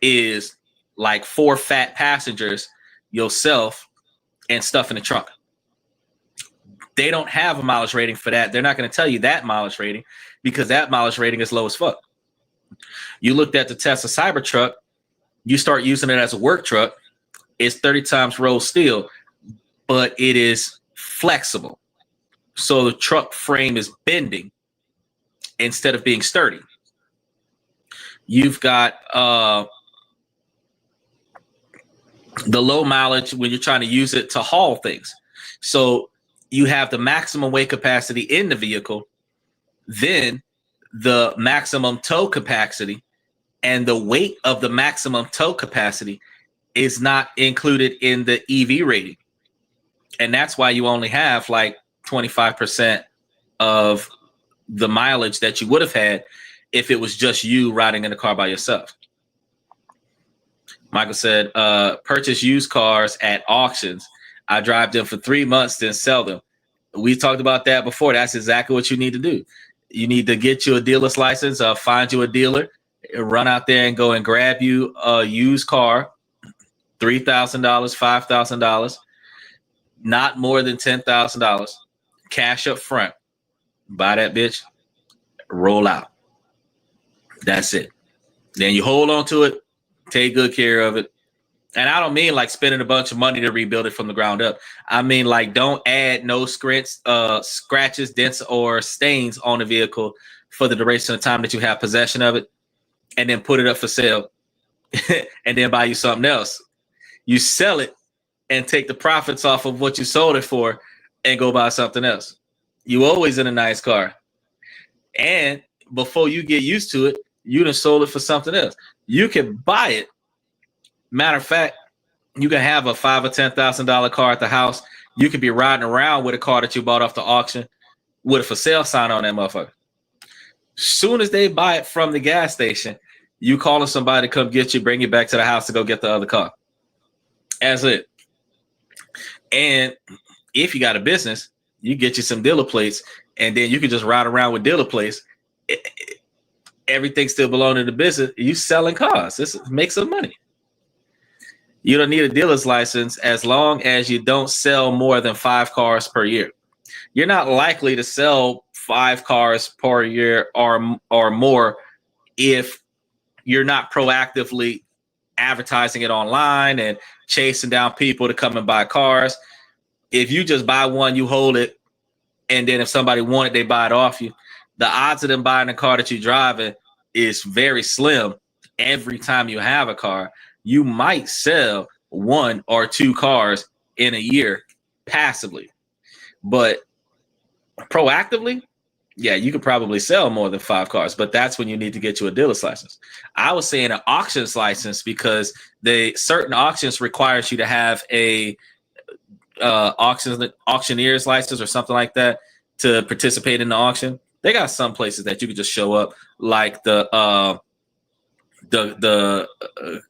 is like 4 fat passengers, yourself, and stuff in the trunk. They don't have a mileage rating for that. They're not going to tell you that mileage rating because that mileage rating is low as fuck. You looked at the Tesla Cybertruck, you start using it as a work truck, it's 30 times rolled steel, but it is flexible. So the truck frame is bending instead of being sturdy. You've got the low mileage when you're trying to use it to haul things. So you have the maximum weight capacity in the vehicle, then the maximum tow capacity, and the weight of the maximum tow capacity is not included in the EV rating. And that's why you only have like 25% of the mileage that you would have had if it was just you riding in the car by yourself. Michael said, purchase used cars at auctions. I drive them for 3 months, then sell them. We talked about that before. That's exactly what you need to do. You need to get you a dealer's license, find you a dealer, run out there and go and grab you a used car, $3,000, $5,000, not more than $10,000, cash up front. Buy that bitch, roll out. That's it. Then you hold on to it, take good care of it. And I don't mean like spending a bunch of money to rebuild it from the ground up. I mean, like, don't add no scratches, dents, or stains on the vehicle for the duration of time that you have possession of it, and then put it up for sale and then buy you something else. You sell it and take the profits off of what you sold it for and go buy something else. You always in a nice car. And before you get used to it, you done sold it for something else. You can buy it. Matter of fact, you can have a $5,000 or $10,000 car at the house. You could be riding around with a car that you bought off the auction with a for sale sign on that motherfucker. Soon as they buy it from the gas station, you calling somebody to come get you, bring you back to the house to go get the other car. That's it. And if you got a business, you get you some dealer plates, and then you can just ride around with dealer plates. Everything still belonging to the business. You selling cars. This makes some money. You don't need a dealer's license as long as you don't sell more than 5 cars per year. You're not likely to sell 5 cars per year or more if you're not proactively advertising it online and chasing down people to come and buy cars. If you just buy one, you hold it, and then if somebody want it, they buy it off you. The odds of them buying a car that you're driving is very slim every time you have a car. You might sell 1 or 2 cars in a year passively, but proactively, yeah, you could probably sell more than 5 cars, but that's when you need to get you a dealer's license. I was saying an auctions license because certain auctions requires you to have a auctioneer's license or something like that to participate in the auction. They got some places that you could just show up, like the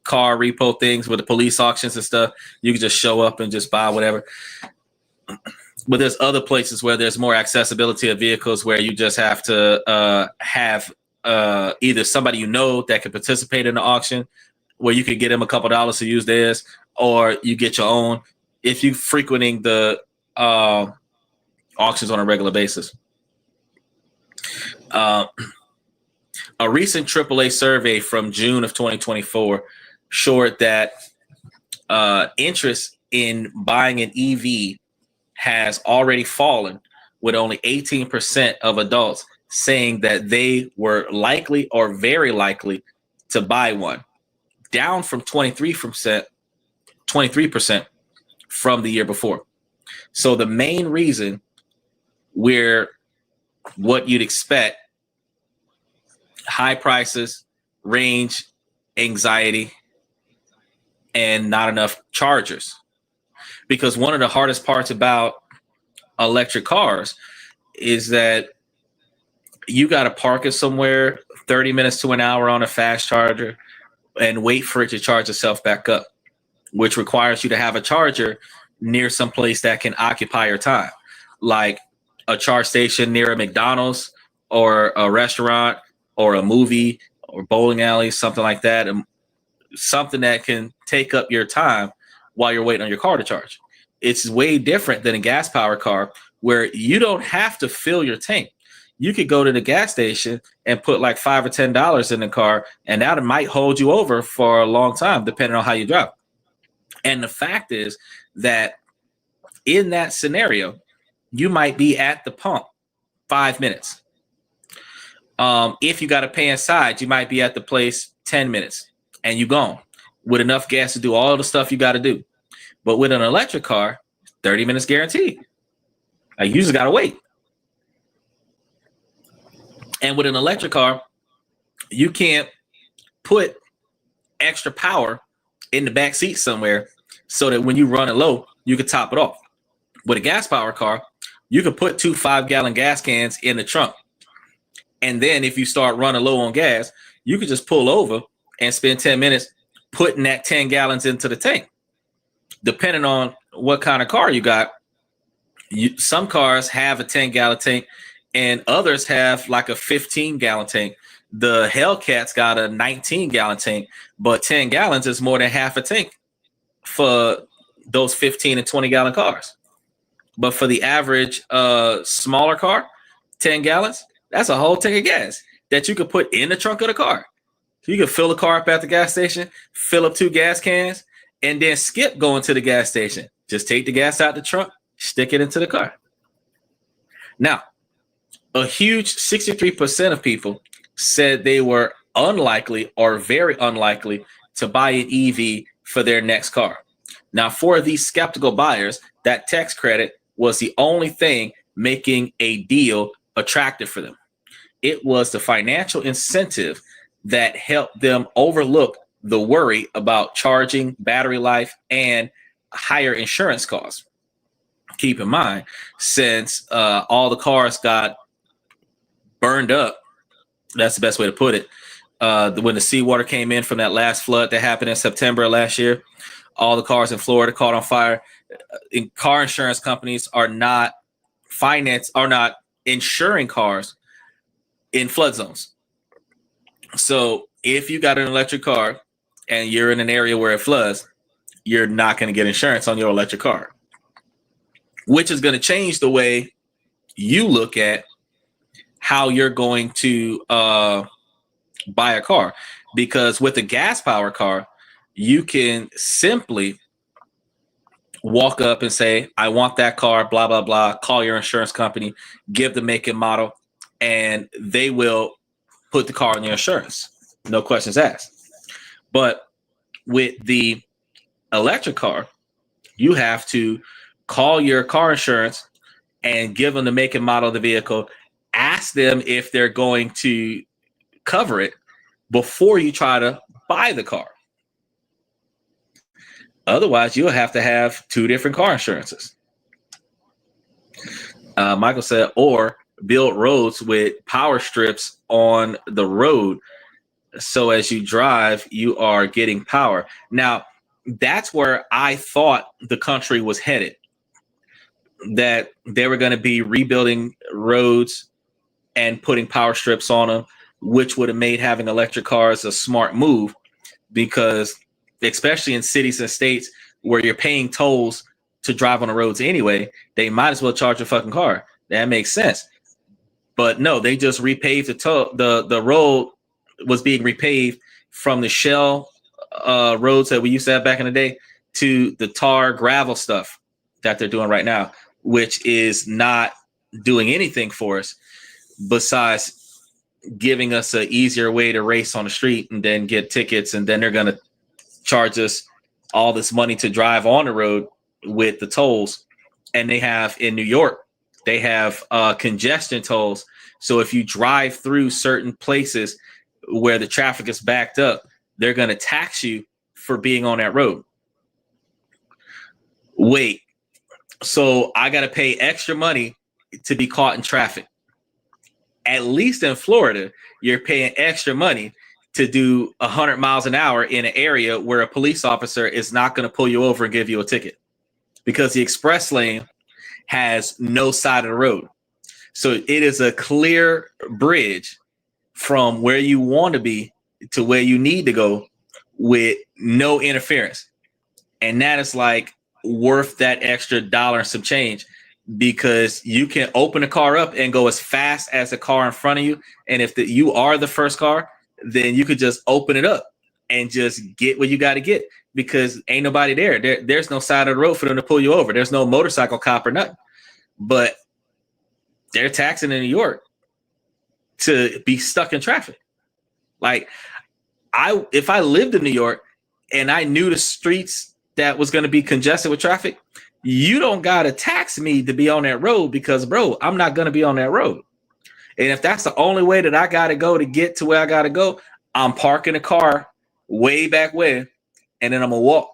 car repo things with the police auctions and stuff. You can just show up and just buy whatever. But there's other places where there's more accessibility of vehicles where you just have to have either somebody you know that can participate in the auction, where you can get them a couple dollars to use theirs, or you get your own if you're frequenting the auctions on a regular basis. A recent AAA survey from June of 2024 showed that interest in buying an EV has already fallen, with only 18% of adults saying that they were likely or very likely to buy one, down from 23% from the year before. So the main reason we're what you'd expect: high prices, range anxiety, and not enough chargers. Because one of the hardest parts about electric cars is that you got to park it somewhere 30 minutes to an hour on a fast charger and wait for it to charge itself back up, which requires you to have a charger near some place that can occupy your time, like a charge station near a McDonald's or a restaurant or a movie or bowling alley, something like that, and something that can take up your time while you're waiting on your car to charge. It's way different than a gas powered car where you don't have to fill your tank. You could go to the gas station and put like $5 or $10 in the car, and that might hold you over for a long time, depending on how you drive. And the fact is that in that scenario, you might be at the pump 5 minutes. If you got to pay inside, you might be at the place 10 minutes and you gone with enough gas to do all the stuff you got to do. But with an electric car, 30 minutes guaranteed. Like, you just got to wait. And with an electric car, you can't put extra power in the back seat somewhere so that when you run it low, you can top it off. With a gas powered car, you can put 2 5-gallon gas cans in the trunk. And then if you start running low on gas, you can just pull over and spend 10 minutes putting that 10 gallons into the tank. Depending on what kind of car you got, some cars have a 10-gallon tank and others have like a 15-gallon tank. The Hellcat's got a 19-gallon tank, but 10 gallons is more than half a tank for those 15 and 20-gallon cars. But for the average smaller car, 10 gallons, that's a whole tank of gas that you could put in the trunk of the car. So you can fill the car up at the gas station, fill up 2 gas cans, and then skip going to the gas station. Just take the gas out the trunk, stick it into the car. Now, a huge 63% of people said they were unlikely or very unlikely to buy an EV for their next car. Now, for these skeptical buyers, that tax credit was the only thing making a deal attractive for them. It was the financial incentive that helped them overlook the worry about charging, battery life, and higher insurance costs. Keep in mind, since all the cars got burned up, that's the best way to put it. When the seawater came in from that last flood that happened in September of last year, all the cars in Florida caught on fire. Car insurance companies are not insuring cars in flood zones. So if you got an electric car and you're in an area where it floods, you're not going to get insurance on your electric car, which is going to change the way you look at how you're going to buy a car. Because with a gas powered car, you can simply walk up and say, I want that car, blah, blah, blah, call your insurance company, give the make and model, and they will put the car on your insurance. No questions asked. But with the electric car, you have to call your car insurance and give them the make and model of the vehicle, ask them if they're going to cover it before you try to buy the car. Otherwise, you'll have to have 2 different car insurances. Michael said, or build roads with power strips on the road. So as you drive, you are getting power. Now, that's where I thought the country was headed, that they were going to be rebuilding roads and putting power strips on them, which would have made having electric cars a smart move, because especially in cities and states where you're paying tolls to drive on the roads anyway, they might as well charge a fucking car. That makes sense. But no, they just repaved the road was being repaved from the shell roads that we used to have back in the day to the tar gravel stuff that they're doing right now, which is not doing anything for us besides giving us an easier way to race on the street and then get tickets, and then they're going to charge us all this money to drive on the road with the tolls. And they have in New York, they have congestion tolls. So if you drive through certain places where the traffic is backed up, they're going to tax you for being on that road. Wait, so I got to pay extra money to be caught in traffic. At least in Florida, you're paying extra money to do 100 miles an hour in an area where a police officer is not going to pull you over and give you a ticket, because the express lane has no side of the road. So it is a clear bridge from where you want to be to where you need to go with no interference. And that is like worth that extra dollar and some change, because you can open a car up and go as fast as the car in front of you. And if you are the first car, then you could just open it up and just get what you got to get, because ain't nobody there. There's no side of the road for them to pull you over. There's no motorcycle cop or nothing. But they're taxing in New York to be stuck in traffic. Like if I lived in New York and I knew the streets that was going to be congested with traffic, you don't got to tax me to be on that road because, bro, I'm not going to be on that road. And if that's the only way that I got to go to get to where I got to go, I'm parking the car way back where, and then I'm going to walk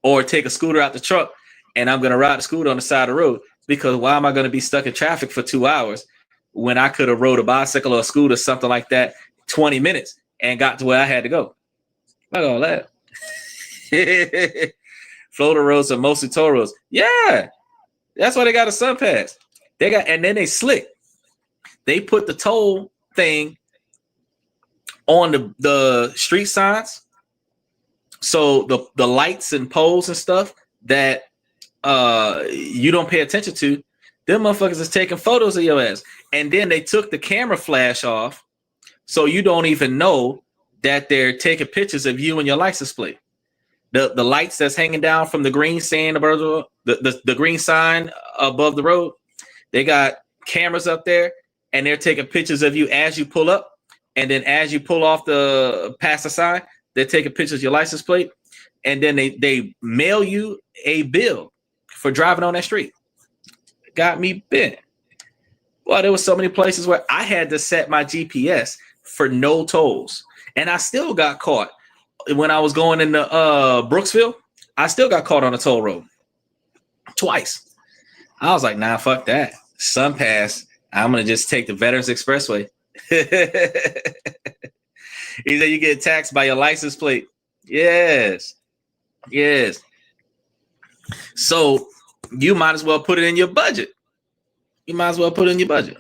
or take a scooter out the truck, and I'm going to ride the scooter on the side of the road, because why am I going to be stuck in traffic for 2 hours when I could have rode a bicycle or a scooter, something like that, 20 minutes and got to where I had to go? Look at all that. Florida roads are mostly toll roads. Yeah, that's why they got a sun pass. And then they slick. They put the toll thing on the street signs. So the lights and poles and stuff that you don't pay attention to, them motherfuckers is taking photos of your ass. And then they took the camera flash off, so you don't even know that they're taking pictures of you and your license plate. The lights that's hanging down from the green sign above the green sign above the road, they got cameras up there, and they're taking pictures of you as you pull up, and then as you pull off past the sign, they're taking pictures of your license plate, and then they mail you a bill for driving on that street. Got me bent. Well, there was so many places where I had to set my GPS for no tolls, and I still got caught. When I was going into Brooksville, I still got caught on a toll road twice. I was like, nah, fuck that. Sun pass. I'm going to just take the Veterans Expressway. He said you get taxed by your license plate. Yes. Yes. So you might as well put it in your budget. You might as well put it in your budget.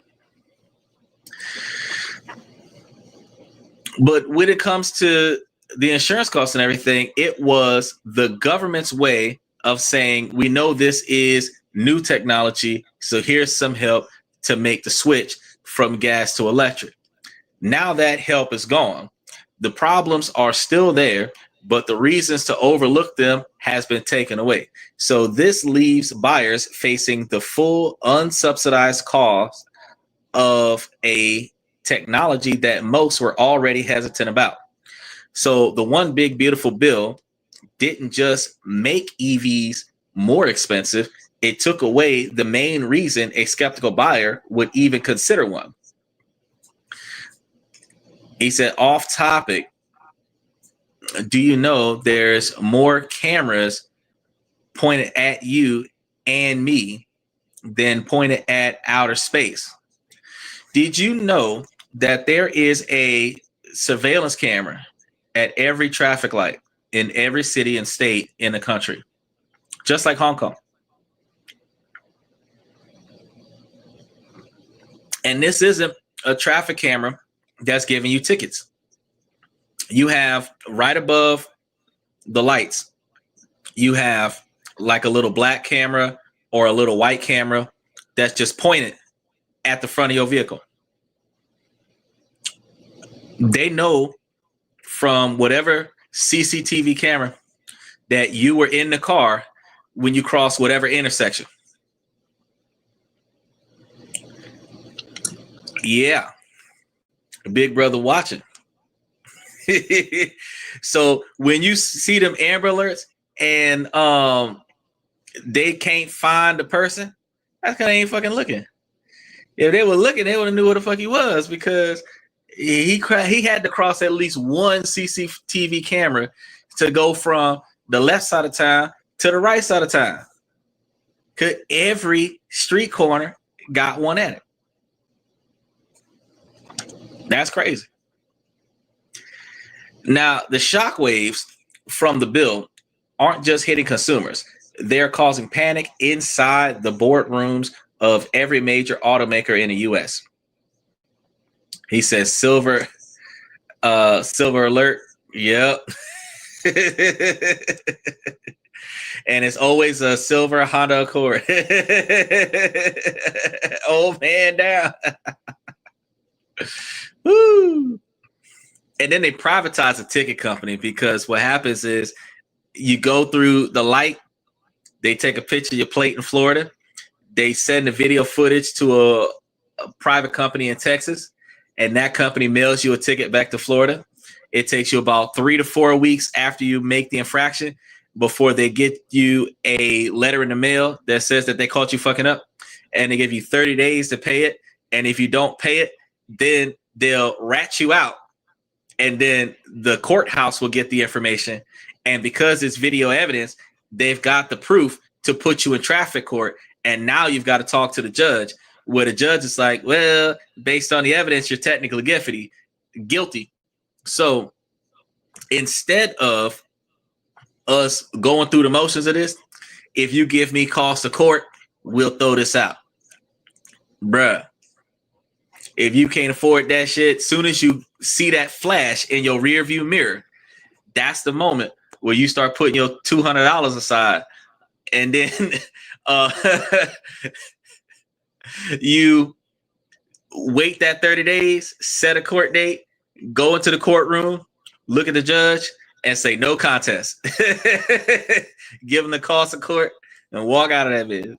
But when it comes to the insurance costs and everything, it was the government's way of saying, we know this is new technology, so here's some help to make the switch from gas to electric. Now that help is gone. The problems are still there, but the reasons to overlook them has been taken away. So this leaves buyers facing the full unsubsidized cost of a technology that most were already hesitant about. So the one big beautiful bill didn't just make EVs more expensive, it took away the main reason a skeptical buyer would even consider one. He said, off topic, do you know there's more cameras pointed at you and me than pointed at outer space? Did you know that there is a surveillance camera at every traffic light in every city and state in the country, just like Hong Kong? And this isn't a traffic camera that's giving you tickets. You have right above the lights, you have like a little black camera or a little white camera that's just pointed at the front of your vehicle. They know from whatever CCTV camera that you were in the car when you cross whatever intersection. Yeah. Big brother watching. So when you see them Amber Alerts and they can't find the person, that's because they ain't fucking looking. If they were looking, they would have knew who the fuck he was, because he had to cross at least one CCTV camera to go from the left side of town to the right side of town. Cause every street corner got one at it. That's crazy. Now, the shockwaves from the bill aren't just hitting consumers. They're causing panic inside the boardrooms of every major automaker in the U.S. He says, silver alert. Yep. And it's always a silver Honda Accord. Old man down. Woo. And then they privatize the ticket company, because what happens is you go through the light, they take a picture of your plate in Florida, they send the video footage to a private company in Texas, and that company mails you a ticket back to Florida, it takes you about 3 to 4 weeks after you make the infraction before they get you a letter in the mail that says that they caught you fucking up, and they give you 30 days to pay it. And if you don't pay it, then they'll rat you out, and then the courthouse will get the information. And because it's video evidence, they've got the proof to put you in traffic court. And now you've got to talk to the judge, where the judge is like, well, based on the evidence, you're technically guilty. So instead of us going through the motions of this, if you give me cause to court, we'll throw this out. Bruh, if you can't afford that shit, soon as you see that flash in your rear view mirror, that's the moment where you start putting your $200 aside. And then you wait that 30 days, set a court date, go into the courtroom, look at the judge, and say no contest. Give them the cause of court and walk out of that bitch.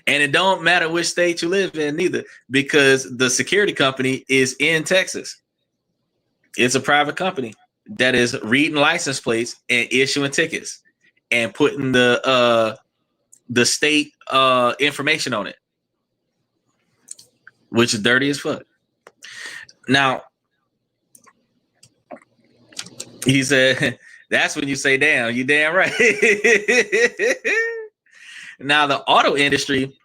And it don't matter which state you live in neither, because the security company is in Texas. It's a private company that is reading license plates and issuing tickets and putting the state information on it, which is dirty as fuck. Now, he said, that's when you say, damn, you damn right. Now, the auto industry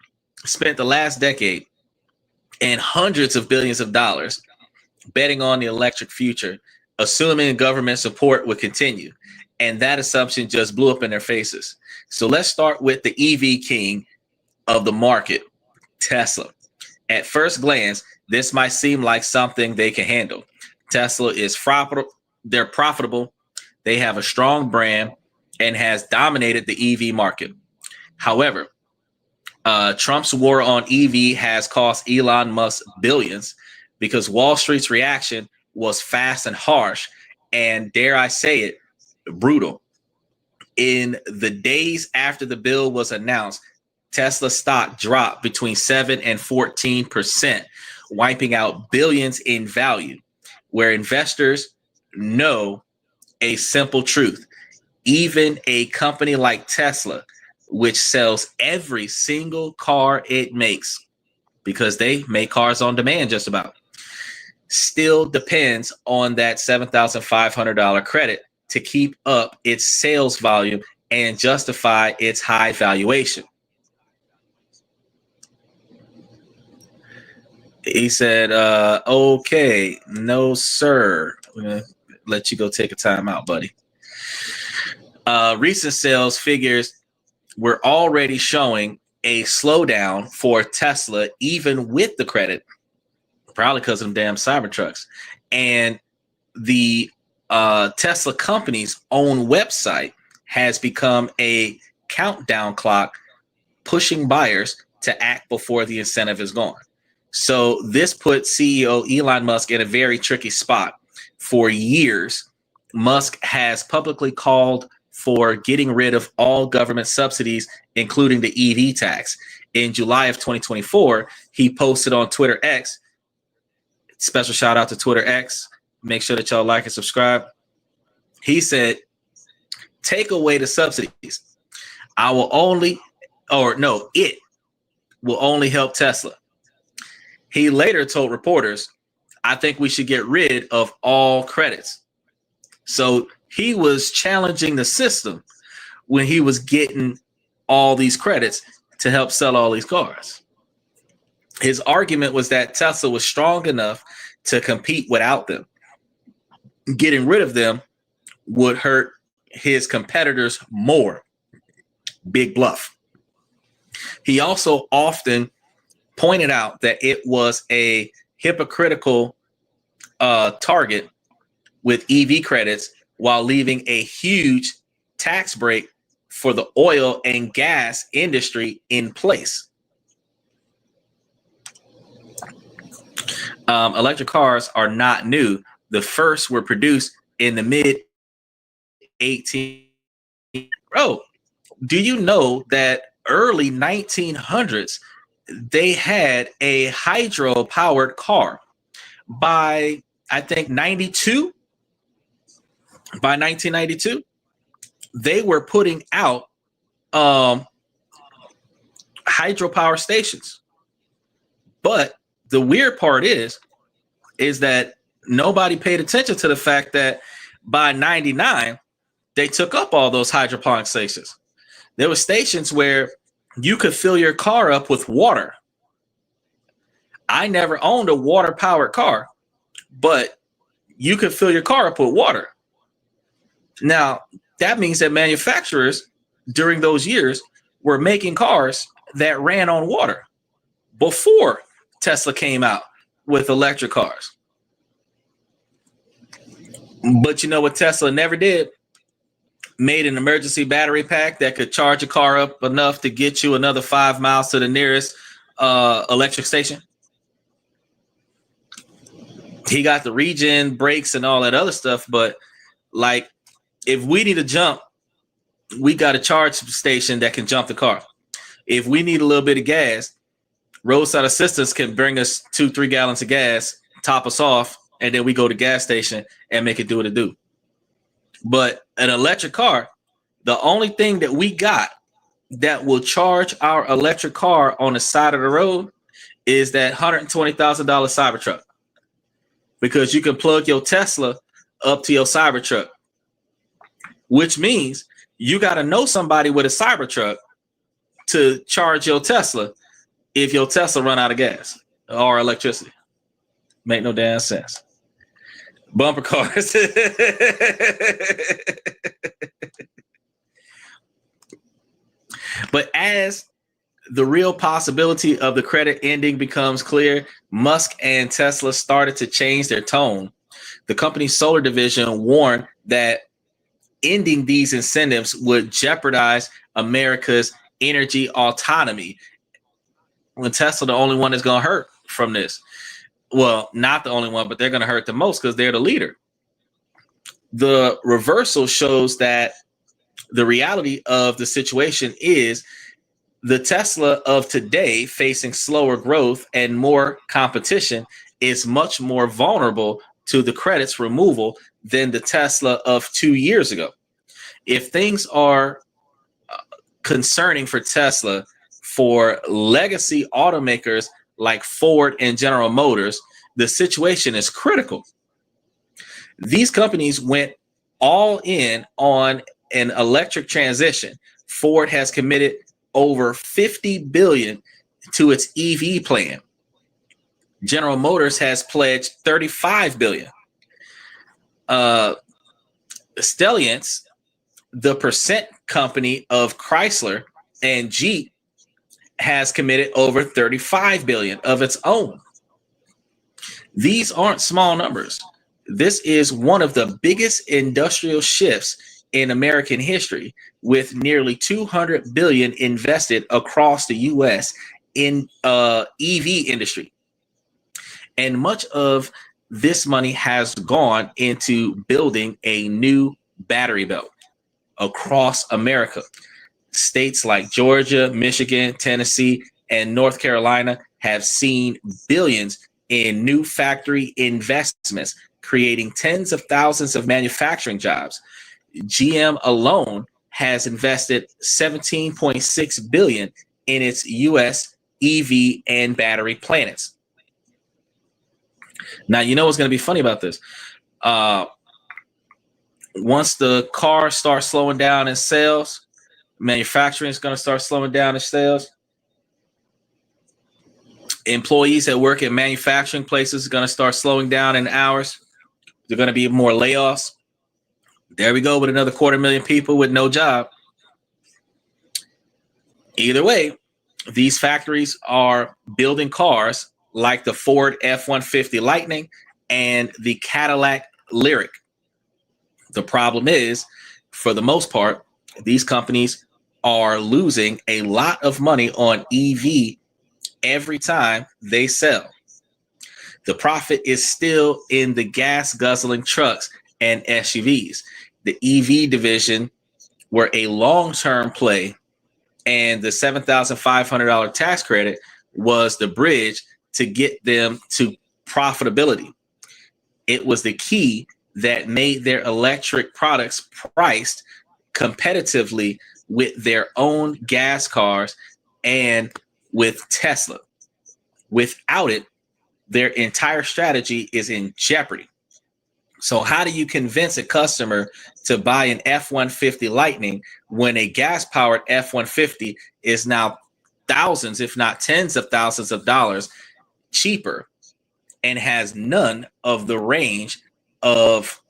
spent the last decade and hundreds of billions of dollars betting on the electric future, assuming government support would continue. And that assumption just blew up in their faces. So let's start with the EV king of the market, Tesla. At first glance, this might seem like something they can handle. Tesla is profitable. They're profitable. They have a strong brand and has dominated the EV market. However, Trump's war on EV has cost Elon Musk billions, because Wall Street's reaction was fast and harsh, and dare I say it, brutal. In the days after the bill was announced, Tesla stock dropped between 7 and 14%, wiping out billions in value, where investors know a simple truth. Even a company like Tesla, which sells every single car it makes, because they make cars on demand just about, still depends on that $7,500 credit to keep up its sales volume and justify its high valuation. He said, okay, no, sir. I'm going to let you go take a time out, buddy. Recent sales figures were already showing a slowdown for Tesla, even with the credit, probably because of them damn Cybertrucks. And the Tesla company's own website has become a countdown clock, pushing buyers to act before the incentive is gone. So this put CEO Elon Musk in a very tricky spot. For years, Musk has publicly called for getting rid of all government subsidies, including the EV tax. In July of 2024, he posted on Twitter X, special shout out to Twitter X, make sure that y'all like and subscribe. He said, take away the subsidies. It will only help Tesla. He later told reporters, I think we should get rid of all credits. So he was challenging the system when he was getting all these credits to help sell all these cars. His argument was that Tesla was strong enough to compete without them. Getting rid of them would hurt his competitors more. Big bluff. He also often pointed out that it was a hypocritical target with EV credits while leaving a huge tax break for the oil and gas industry in place. Electric cars are not new. The first were produced in the mid 18. Bro, do you know that early 1900s they had a hydro-powered car. By, I think, 92, by 1992, they were putting out hydropower stations. But the weird part is that nobody paid attention to the fact that by 99, they took up all those hydroponic stations. There were stations where you could fill your car up with water. I never owned a water-powered car, but you could fill your car up with water. Now, that means that manufacturers during those years were making cars that ran on water before Tesla came out with electric cars. But you know what Tesla never did? Made an emergency battery pack that could charge a car up enough to get you another 5 miles to the nearest electric station. He got the regen brakes and all that other stuff, but like, if we need to jump, we got a charge station that can jump the car. If we need a little bit of gas, roadside assistance can bring us 2-3 gallons of gas, top us off, and then we go to gas station and make it do what it do. But an electric car, the only thing that we got that will charge our electric car on the side of the road is that $120,000 Cybertruck. Because you can plug your Tesla up to your Cybertruck, which means you got to know somebody with a Cybertruck to charge your Tesla if your Tesla run out of gas or electricity. Make no damn sense. Bumper cars. But as the real possibility of the credit ending becomes clear, Musk and Tesla started to change their tone. The company's solar division warned that ending these incentives would jeopardize America's energy autonomy. When Tesla, the only one that's going to hurt from this. Well, not the only one, but they're going to hurt the most because they're the leader. The reversal shows that the reality of the situation is the Tesla of today, facing slower growth and more competition, is much more vulnerable to the credits removal than the Tesla of 2 years ago. If things are concerning for Tesla, for legacy automakers like Ford and General Motors, the situation is critical. These companies went all in on an electric transition. Ford has committed over $50 billion to its EV plan. General Motors has pledged $35 billion. Stellantis, the percent company of Chrysler and Jeep, has committed over $35 billion of its own. These aren't small numbers. This is one of the biggest industrial shifts in American history, with nearly $200 billion invested across the U.S. in EV industry. And much of this money has gone into building a new battery belt across America. States like Georgia, Michigan, Tennessee, and North Carolina have seen billions in new factory investments, creating tens of thousands of manufacturing jobs. GM alone has invested $17.6 billion in its U.S. EV and battery plants. Now, you know what's going to be funny about this? Once the car starts slowing down in sales, manufacturing is going to start slowing down in sales. Employees that work at manufacturing places are going to start slowing down in hours. There are going to be more layoffs. There we go with another 250,000 people with no job. Either way, these factories are building cars like the Ford F-150 Lightning and the Cadillac Lyriq. The problem is, for the most part, these companies are losing a lot of money on EV every time they sell. The profit is still in the gas guzzling trucks and SUVs. The EV division were a long-term play, and the $7,500 tax credit was the bridge to get them to profitability. It was the key that made their electric products priced competitively with their own gas cars and with Tesla. Without it, their entire strategy is in jeopardy. So how do you convince a customer to buy an F-150 Lightning when a gas-powered F-150 is now thousands, if not tens of thousands of dollars cheaper and has none of the range of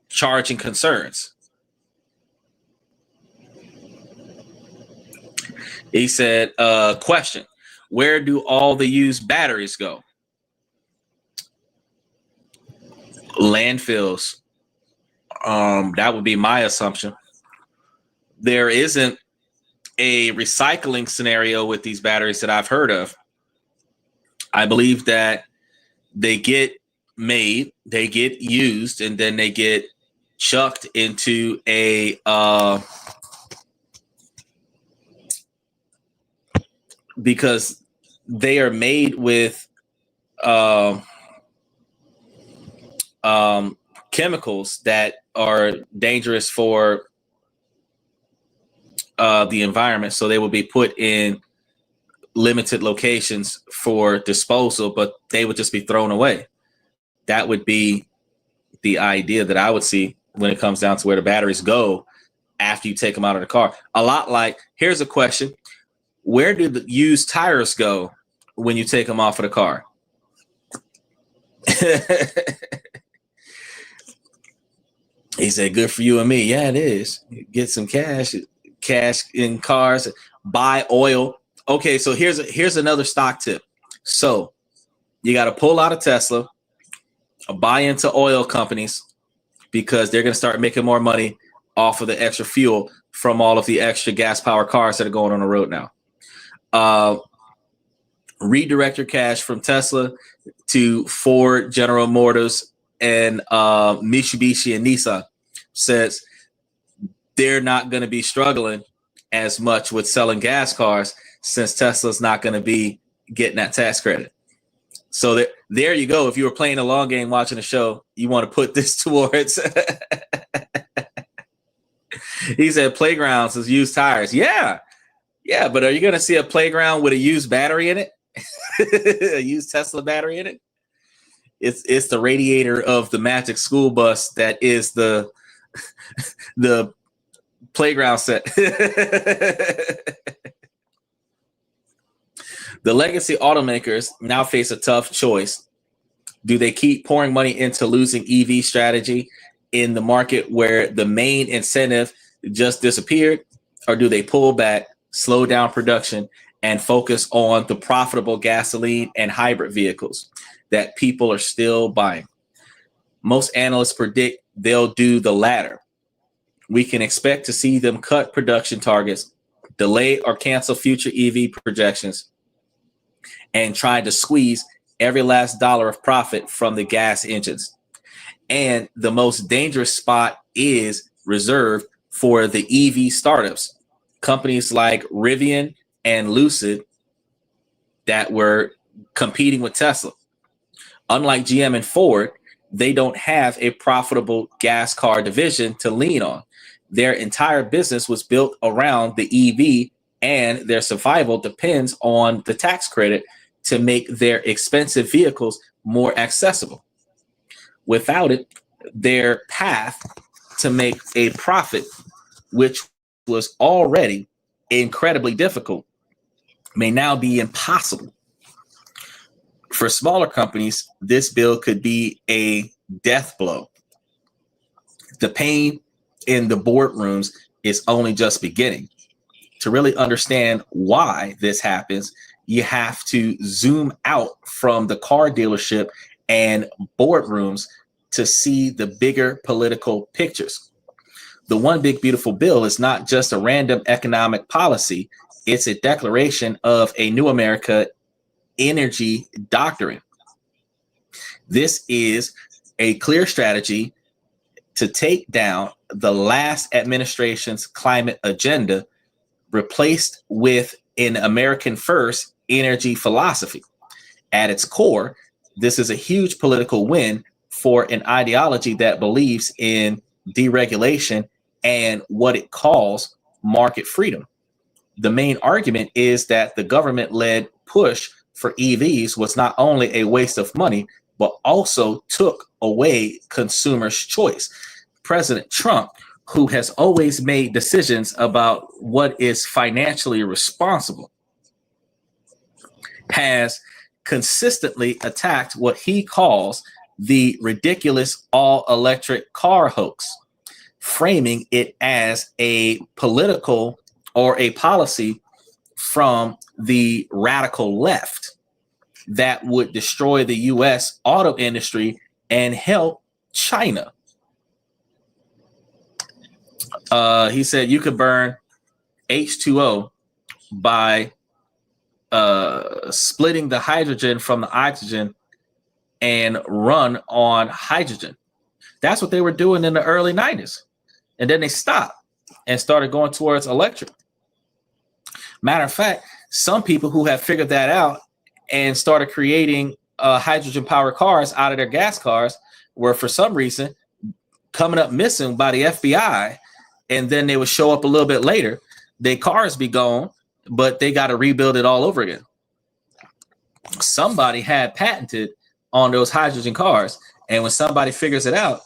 charging concerns? He said, question, where do all the used batteries go? Landfills. That would be my assumption. There isn't a recycling scenario with these batteries that I've heard of. I believe that they get made, they get used, and then they get chucked into a because they are made with chemicals that are dangerous for the environment. So they will be put in limited locations for disposal, but they would just be thrown away. That would be the idea that I would see when it comes down to where the batteries go after you take them out of the car. A lot like, here's a question. Where do the used tires go when you take them off of the car? He said, good for you and me. Yeah, it is. Get some cash in cars, buy oil. Okay, so here's another stock tip. So you got to pull out of Tesla, buy into oil companies, because they're going to start making more money off of the extra fuel from all of the extra gas powered cars that are going on the road now. Redirect your cash from Tesla to Ford, General Motors, and Mitsubishi and Nissan. Says they're not going to be struggling as much with selling gas cars since Tesla's not going to be getting that tax credit. So there you go. If you were playing a long game watching a show, you want to put this towards. He said playgrounds is used tires. Yeah, but are you going to see a playground with a used battery in it? A used Tesla battery in it? It's the radiator of the Magic School Bus that is the playground set. The legacy automakers now face a tough choice. Do they keep pouring money into losing EV strategy in the market where the main incentive just disappeared? Or do they pull back, slow down production, and focus on the profitable gasoline and hybrid vehicles that people are still buying? Most analysts predict they'll do the latter. We can expect to see them cut production targets, delay or cancel future EV projections, and try to squeeze every last dollar of profit from the gas engines. And the most dangerous spot is reserved for the EV startups, companies like Rivian and Lucid that were competing with Tesla. Unlike GM and Ford, they don't have a profitable gas car division to lean on. Their entire business was built around the EV, and their survival depends on the tax credit to make their expensive vehicles more accessible. Without it, their path to make a profit, which was already incredibly difficult, may now be impossible. For smaller companies, this bill could be a death blow. The pain in the boardrooms is only just beginning. To really understand why this happens, you have to zoom out from the car dealership and boardrooms to see the bigger political pictures. The One Big Beautiful Bill is not just a random economic policy. It's a declaration of a new America energy doctrine. This is a clear strategy to take down the last administration's climate agenda, replaced with an American first energy philosophy. At its core, this is a huge political win for an ideology that believes in deregulation and what it calls market freedom. The main argument is that the government-led push for EVs was not only a waste of money, but also took away consumers' choice. President Trump, who has always made decisions about what is financially responsible, has consistently attacked what he calls the ridiculous all-electric car hoax, framing it as a political or a policy from the radical left that would destroy the U.S. auto industry and help China. He said you could burn H2O by splitting the hydrogen from the oxygen and run on hydrogen. That's what they were doing in the early 90s. And then they stopped and started going towards electric. Matter of fact, some people who have figured that out and started creating hydrogen powered cars out of their gas cars were for some reason coming up missing by the FBI. And then they would show up a little bit later. Their cars be gone, but they got to rebuild it all over again. Somebody had patented on those hydrogen cars. And when somebody figures it out,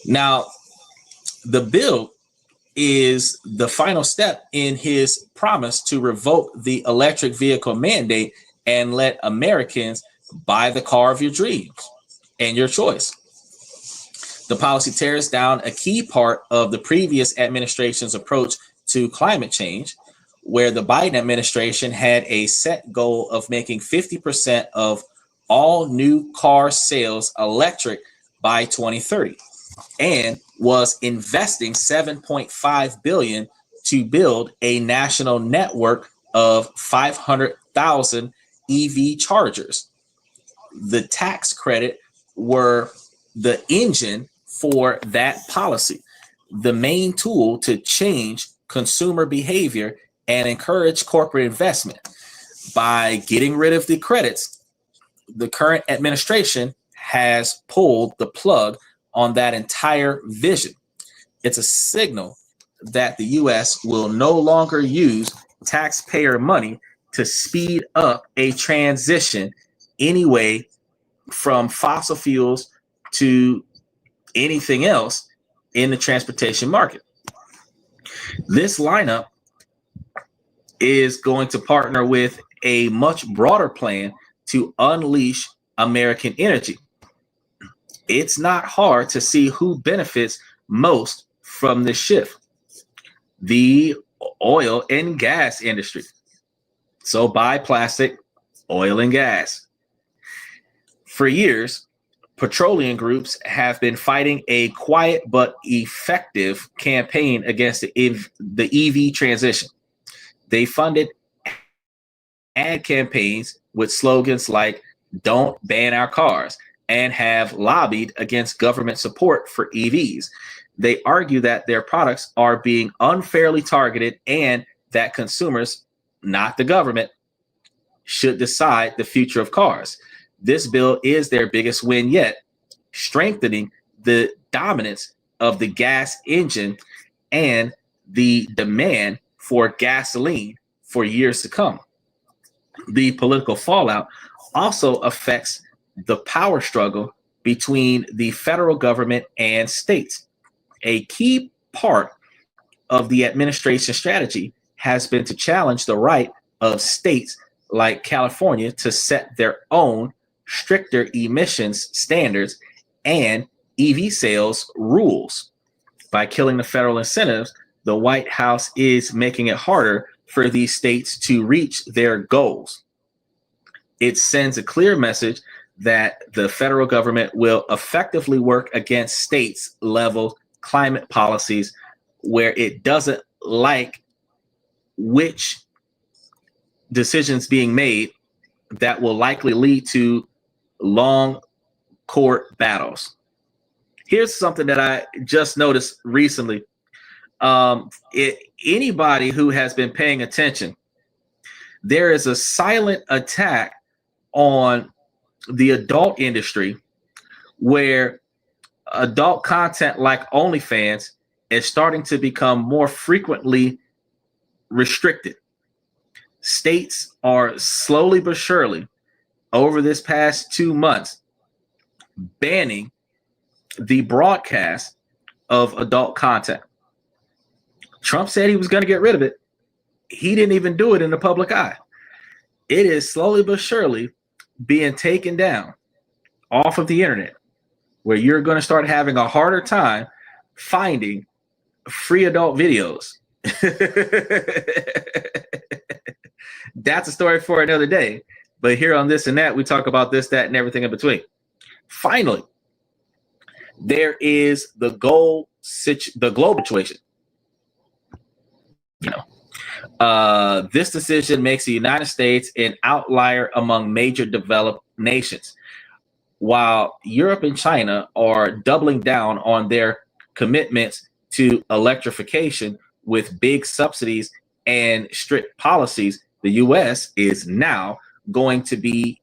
now the bill is the final step in his promise to revoke the electric vehicle mandate and let Americans buy the car of your dreams and your choice. The policy tears down a key part of the previous administration's approach to climate change, where the Biden administration had a set goal of making 50% of all new car sales electric by 2030, and was investing $7.5 billion to build a national network of 500,000 EV chargers. The tax credit were the engine for that policy, the main tool to change consumer behavior and encourage corporate investment. By getting rid of the credits, the current administration has pulled the plug on that entire vision. It's a signal that the U.S. will no longer use taxpayer money to speed up a transition anyway from fossil fuels to anything else in the transportation market. This lineup is going to partner with a much broader plan to unleash American energy. It's not hard to see who benefits most from this shift: the oil and gas industry. So buy plastic, oil and gas. For years, petroleum groups have been fighting a quiet but effective campaign against the EV transition. They funded ad campaigns with slogans like "Don't ban our cars," and have lobbied against government support for EVs. They argue that their products are being unfairly targeted and that consumers, not the government, should decide the future of cars. This bill is their biggest win yet, strengthening the dominance of the gas engine and the demand for gasoline for years to come. The political fallout also affects the power struggle between the federal government and states. A key part of the administration strategy has been to challenge the right of states like California to set their own stricter emissions standards and EV sales rules. By killing the federal incentives, the White House is making it harder for these states to reach their goals. It sends a clear message that the federal government will effectively work against states' level climate policies where it doesn't like which decisions being made that will likely lead to long court battles. Here's something that I just noticed recently. anybody who has been paying attention, there is a silent attack on the adult industry where adult content like OnlyFans is starting to become more frequently restricted. States are slowly but surely, over this past 2 months, banning the broadcast of adult content. Trump said he was going to get rid of it. He didn't even do it in the public eye. It is slowly but surely being taken down off of the internet, where you're going to start having a harder time finding free adult videos. That's a story for another day. But here on This and That, we talk about this, that, and everything in between. Finally, there is the global situation. This decision makes the United States an outlier among major developed nations. While Europe and China are doubling down on their commitments to electrification with big subsidies and strict policies, the US is now going to be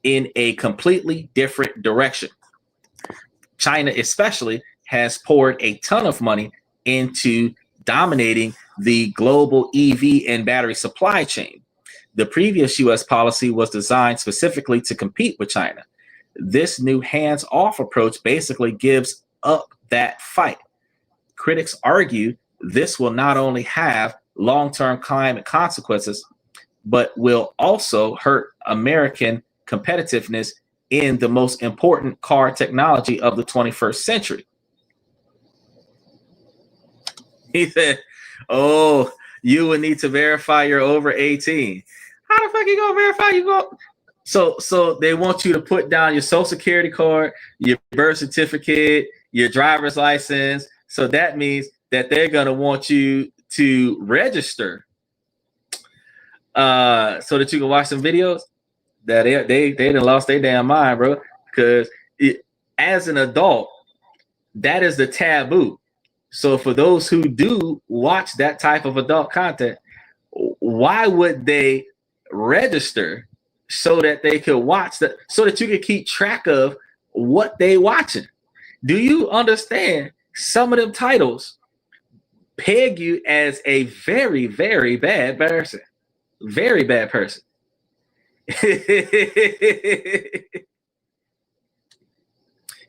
in a completely different direction. China especially has poured a ton of money into dominating the global EV and battery supply chain. The previous US policy was designed specifically to compete with China. This new hands-off approach basically gives up that fight. Critics argue this will not only have long-term climate consequences, but will also hurt American competitiveness in the most important car technology of the 21st century. He said, oh, you would need to verify you're over 18. How the fuck you gonna verify you go? So they want you to put down your social security card, your birth certificate, your driver's license. So that means that they're gonna want you to register so that you can watch some videos. That they done lost their damn mind, bro. Because as an adult, that is the taboo. So for those who do watch that type of adult content, why would they register so that they could watch that, so that you can keep track of what they watching? Do you understand? Some of them titles peg you as a very, very bad person. Very bad person.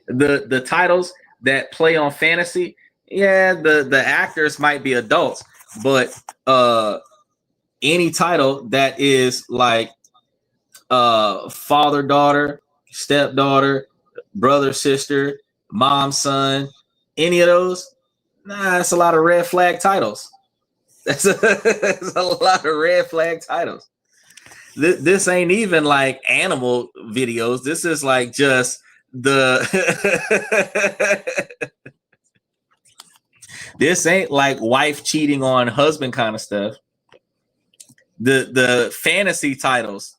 the titles that play on fantasy, yeah, the actors might be adults, but any title that is like father, daughter, stepdaughter, brother, sister, mom, son, any of those, that's a lot of red flag titles. That's a lot of red flag titles. This ain't even like animal videos. This is like just the this ain't like wife cheating on husband kind of stuff. The fantasy titles,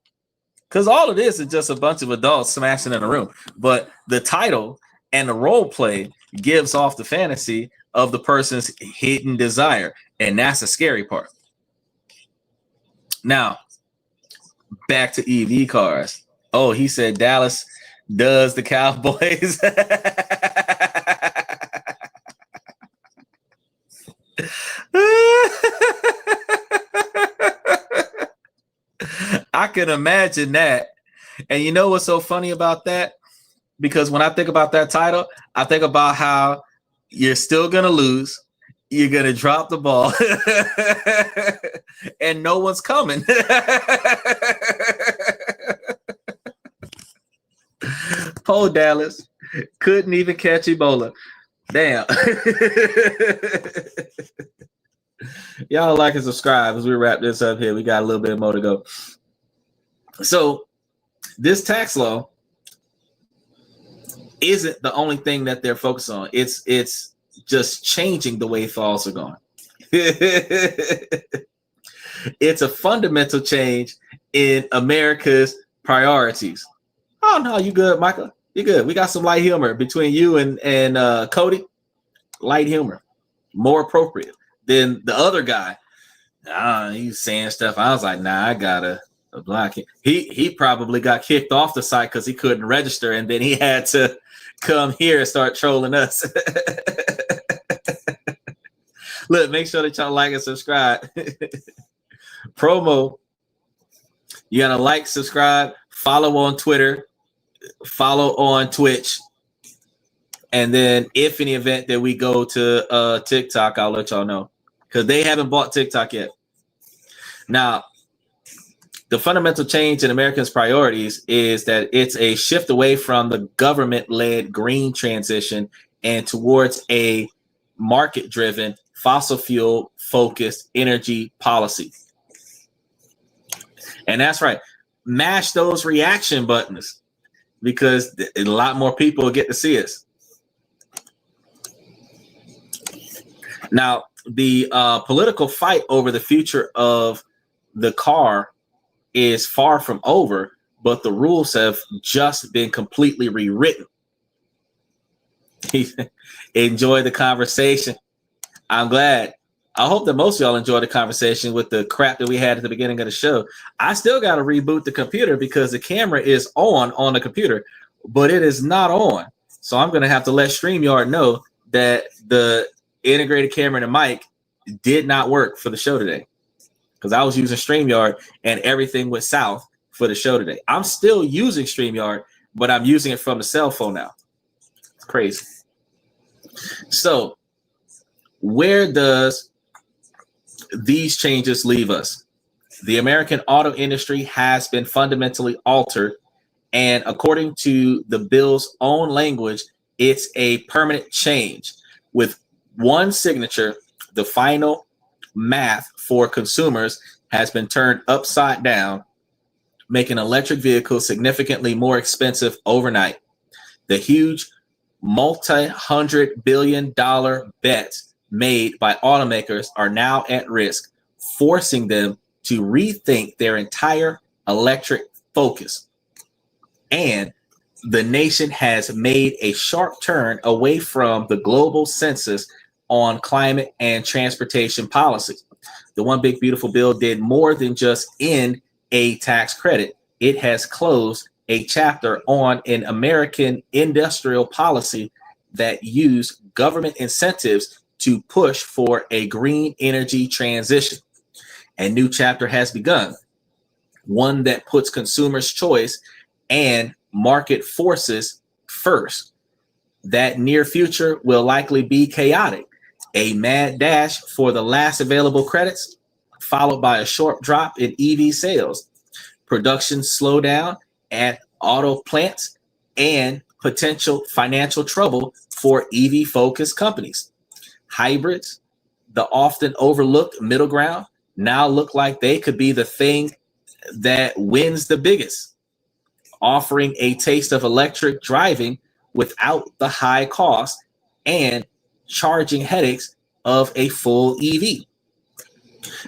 because all of this is just a bunch of adults smashing in a room. But the title and the role play gives off the fantasy of the person's hidden desire, and that's the scary part. Now, back to EV cars. Oh, he said Dallas does the Cowboys. I can imagine that. And you know what's so funny about that? Because when I think about that title, I think about how you're still going to lose. You're going to drop the ball. And no one's coming. Poor Dallas couldn't even catch Ebola. Damn. Y'all like and subscribe as we wrap this up here. We got a little bit more to go. So this tax law isn't the only thing that they're focused on. It's just changing the way thoughts are going. It's a fundamental change in America's priorities. Oh no, you good, Michael? You good? We got some light humor between you and Cody. Light humor, more appropriate. Then the other guy, he's saying stuff. I was like, nah, I gotta block him. He probably got kicked off the site because he couldn't register, and then he had to come here and start trolling us. Look, make sure that y'all like and subscribe. Promo. You gotta like, subscribe, follow on Twitter, follow on Twitch. And then if in the event that we go to TikTok, I'll let y'all know. Because they haven't bought TikTok yet. Now, the fundamental change in Americans' priorities is that it's a shift away from the government-led green transition and towards a market-driven, fossil fuel-focused energy policy. And that's right. Mash those reaction buttons because a lot more people will get to see us. Now, the political fight over the future of the car is far from over, but the rules have just been completely rewritten. Enjoy the conversation. I'm glad. I hope that most of y'all enjoyed the conversation with the crap that we had at the beginning of the show. I still got to reboot the computer because the camera is on the computer, but it is not on. So I'm going to have to let StreamYard know that the integrated camera and the mic did not work for the show today because I was using StreamYard and everything went south for the show today. I'm still using StreamYard, but I'm using it from the cell phone now. It's crazy. So where does these changes leave us? The American auto industry has been fundamentally altered, and according to the bill's own language, it's a permanent change. With one signature, the final math for consumers has been turned upside down, making electric vehicles significantly more expensive overnight. The huge multi-$100 billion bets made by automakers are now at risk, forcing them to rethink their entire electric focus. And the nation has made a sharp turn away from the global census on climate and transportation policy. The One Big Beautiful Bill did more than just end a tax credit. It has closed a chapter on an American industrial policy that used government incentives to push for a green energy transition. A new chapter has begun, one that puts consumers' choice and market forces first. That near future will likely be chaotic. A mad dash for the last available credits, followed by a short drop in EV sales, production slowdown at auto plants, and potential financial trouble for EV-focused companies. Hybrids, the often overlooked middle ground, now look like they could be the thing that wins the biggest, offering a taste of electric driving without the high cost and charging headaches of a full EV.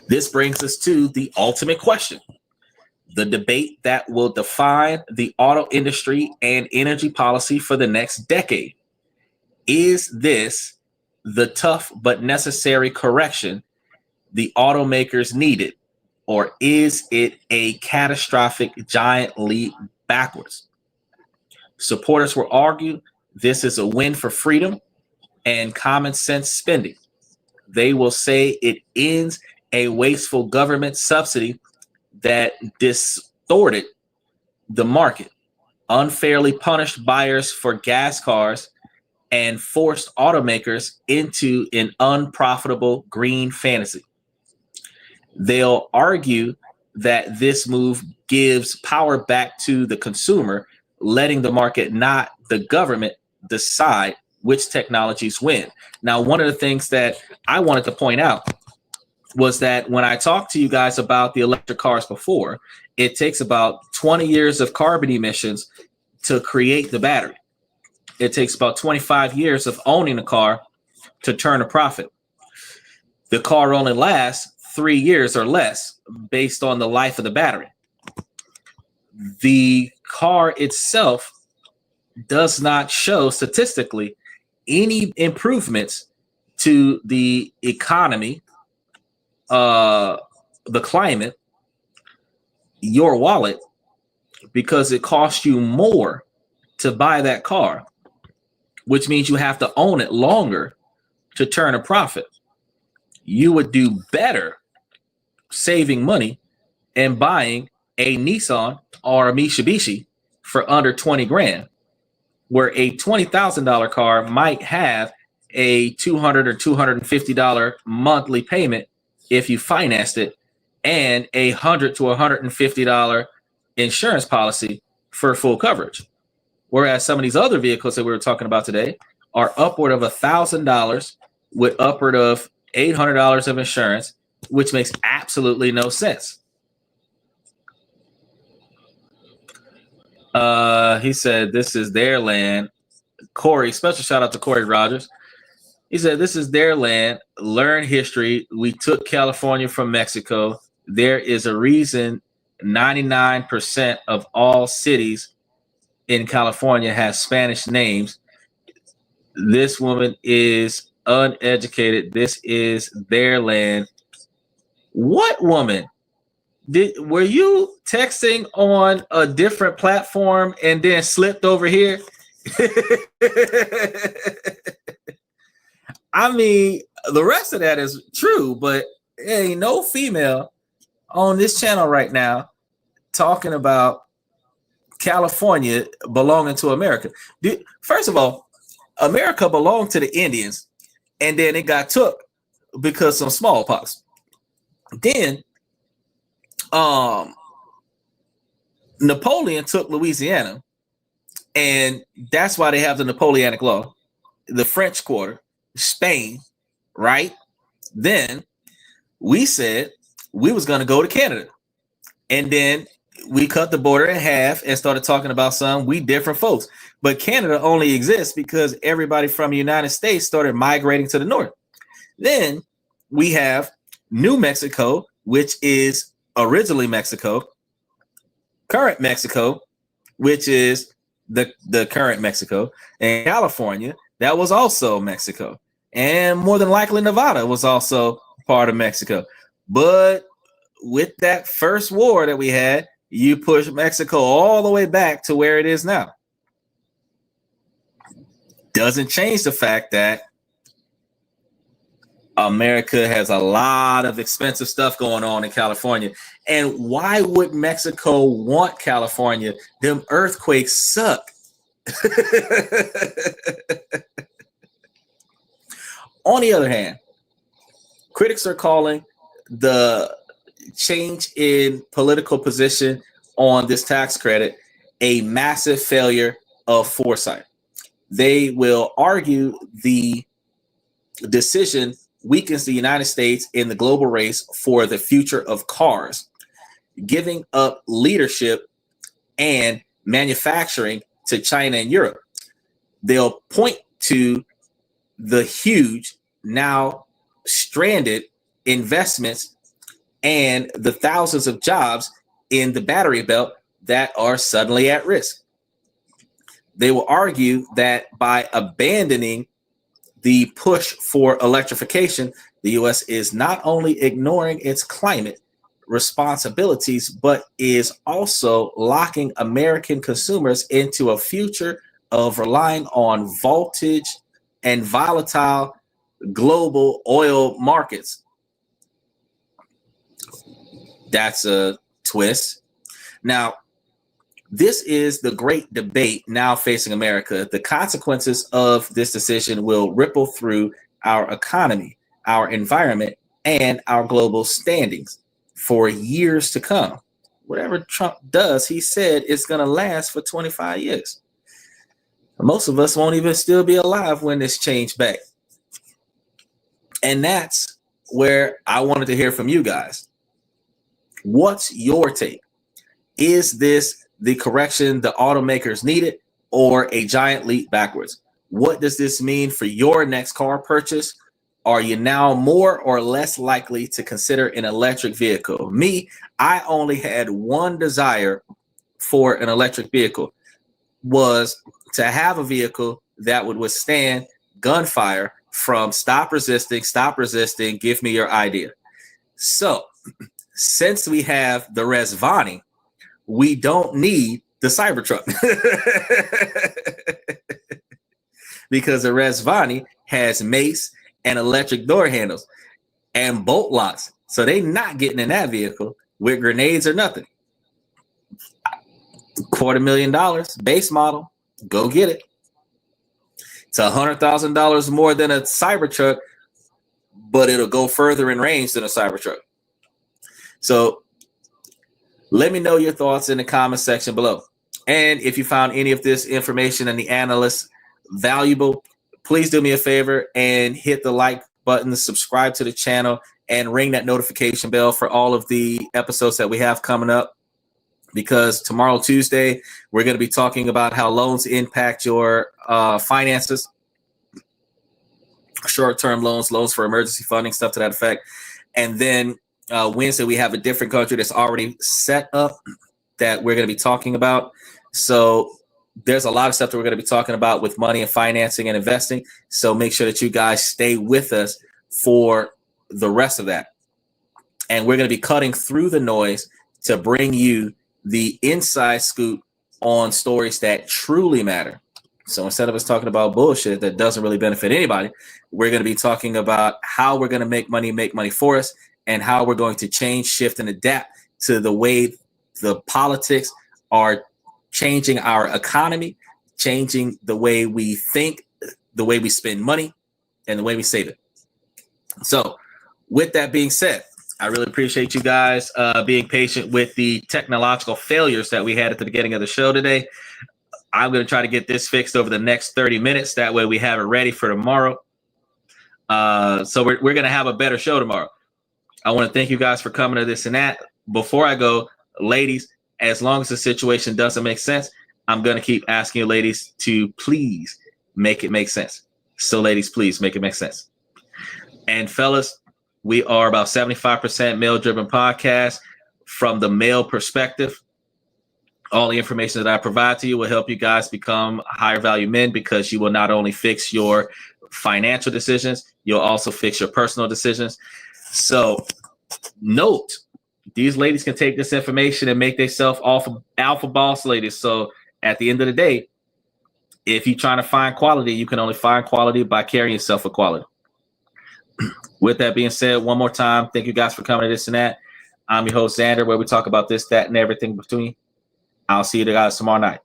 This brings us to the ultimate question, the debate that will define the auto industry and energy policy for the next decade. Is this the tough but necessary correction the automakers needed, or is it a catastrophic giant leap backwards? Supporters will argue this is a win for freedom and common sense spending. They will say it ends a wasteful government subsidy that distorted the market, unfairly punished buyers for gas cars, and forced automakers into an unprofitable green fantasy. They'll argue that this move gives power back to the consumer, letting the market, not the government, decide which technologies win. Now, one of the things that I wanted to point out was that when I talked to you guys about the electric cars before, it takes about 20 years of carbon emissions to create the battery. It takes about 25 years of owning a car to turn a profit. The car only lasts 3 years or less based on the life of the battery. The car itself does not show statistically any improvements to the economy the climate, your wallet, because it costs you more to buy that car, which means you have to own it longer to turn a profit. You would do better saving money and buying a Nissan or a Mitsubishi for under 20 grand, where a $20,000 car might have a $200 or $250 monthly payment if you financed it, and a $100 to $150 insurance policy for full coverage. Whereas some of these other vehicles that we were talking about today are upward of $1,000 with upward of $800 of insurance, which makes absolutely no sense. He said, this is their land. Corey, special shout out to Corey Rogers. He said, this is their land. Learn history. We took California from Mexico. There is a reason 99% of all cities in California has Spanish names. This woman is uneducated. This is their land. What woman? Were you texting on a different platform and then slipped over here? I mean, the rest of that is true, but there ain't no female on this channel right now talking about California belonging to America. First of all, America belonged to the Indians, and then it got took because some smallpox. Then Napoleon took Louisiana, and that's why they have the Napoleonic Law. The French Quarter, Spain, right? Then we said we was going to go to Canada, and then we cut the border in half and started talking about we different folks. But Canada only exists because everybody from the United States started migrating to the north. Then we have New Mexico, which is originally Mexico, current Mexico, which is the current Mexico, and California, that was also Mexico. And more than likely Nevada was also part of Mexico. But with that first war that we had, you push Mexico all the way back to where it is now. Doesn't change the fact that America has a lot of expensive stuff going on in California. And why would Mexico want California? Them earthquakes suck. On the other hand, critics are calling the change in political position on this tax credit a massive failure of foresight. They will argue the decision weakens the United States in the global race for the future of cars, giving up leadership and manufacturing to China and Europe. They'll point to the huge, now stranded investments and the thousands of jobs in the battery belt that are suddenly at risk. They will argue that by abandoning the push for electrification, the U.S. is not only ignoring its climate responsibilities, but is also locking American consumers into a future of relying on voltage and volatile global oil markets. That's a twist. Now, this is the great debate now facing America. The consequences of this decision will ripple through our economy, our environment, and our global standings for years to come. Whatever Trump does, he said it's going to last for 25 years. Most of us won't even still be alive when this changed back. And that's where I wanted to hear from you guys. What's your take? Is this the correction the automakers needed, or a giant leap backwards? What does this mean for your next car purchase? Are you now more or less likely to consider an electric vehicle? Me, I only had one desire for an electric vehicle, was to have a vehicle that would withstand gunfire from stop resisting, give me your idea. So since we have the Resvani, we don't need the Cybertruck because the Resvani has mace and electric door handles and bolt locks. So they not getting in that vehicle with grenades or nothing. $250,000 base model. Go get it. It's $100,000 more than a Cybertruck, but it'll go further in range than a Cybertruck. So let me know your thoughts in the comment section below. And if you found any of this information and the analysts valuable, please do me a favor and hit the like button, subscribe to the channel, and ring that notification bell for all of the episodes that we have coming up. Because tomorrow, Tuesday, we're going to be talking about how loans impact your finances. Short-term loans, loans for emergency funding, stuff to that effect. And then Wednesday, we have a different country that's already set up that we're going to be talking about. So there's a lot of stuff that we're going to be talking about with money and financing and investing. So make sure that you guys stay with us for the rest of that. And we're going to be cutting through the noise to bring you the inside scoop on stories that truly matter. So instead of us talking about bullshit that doesn't really benefit anybody, we're going to be talking about how we're going to make money for us, and how we're going to change, shift, and adapt to the way the politics are changing our economy, changing the way we think, the way we spend money, and the way we save it. So with that being said, I really appreciate you guys being patient with the technological failures that we had at the beginning of the show today. I'm going to try to get this fixed over the next 30 minutes. That way we have it ready for tomorrow. So we're going to have a better show tomorrow. I want to thank you guys for coming to this and that. Before I go, ladies, as long as the situation doesn't make sense, I'm going to keep asking you ladies to please make it make sense. So ladies, please make it make sense. And fellas, we are about 75% male-driven podcast from the male perspective. All the information that I provide to you will help you guys become higher value men, because you will not only fix your financial decisions, you'll also fix your personal decisions. So note, these ladies can take this information and make themselves alpha boss ladies. So at the end of the day, if you're trying to find quality, you can only find quality by carrying yourself with quality. With that being said, one more time, thank you guys for coming to this and that. I'm your host, Xander, where we talk about this, that, and everything between. I'll see you guys tomorrow night.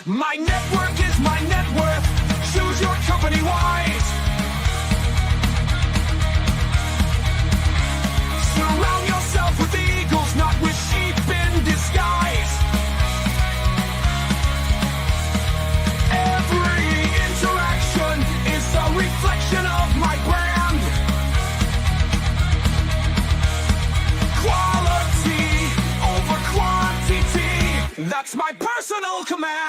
My network is my net worth. Choose your company wise. Surround yourself with eagles, not with sheep in disguise. Every interaction is a reflection of my brand. Quality over quantity, that's my personal command.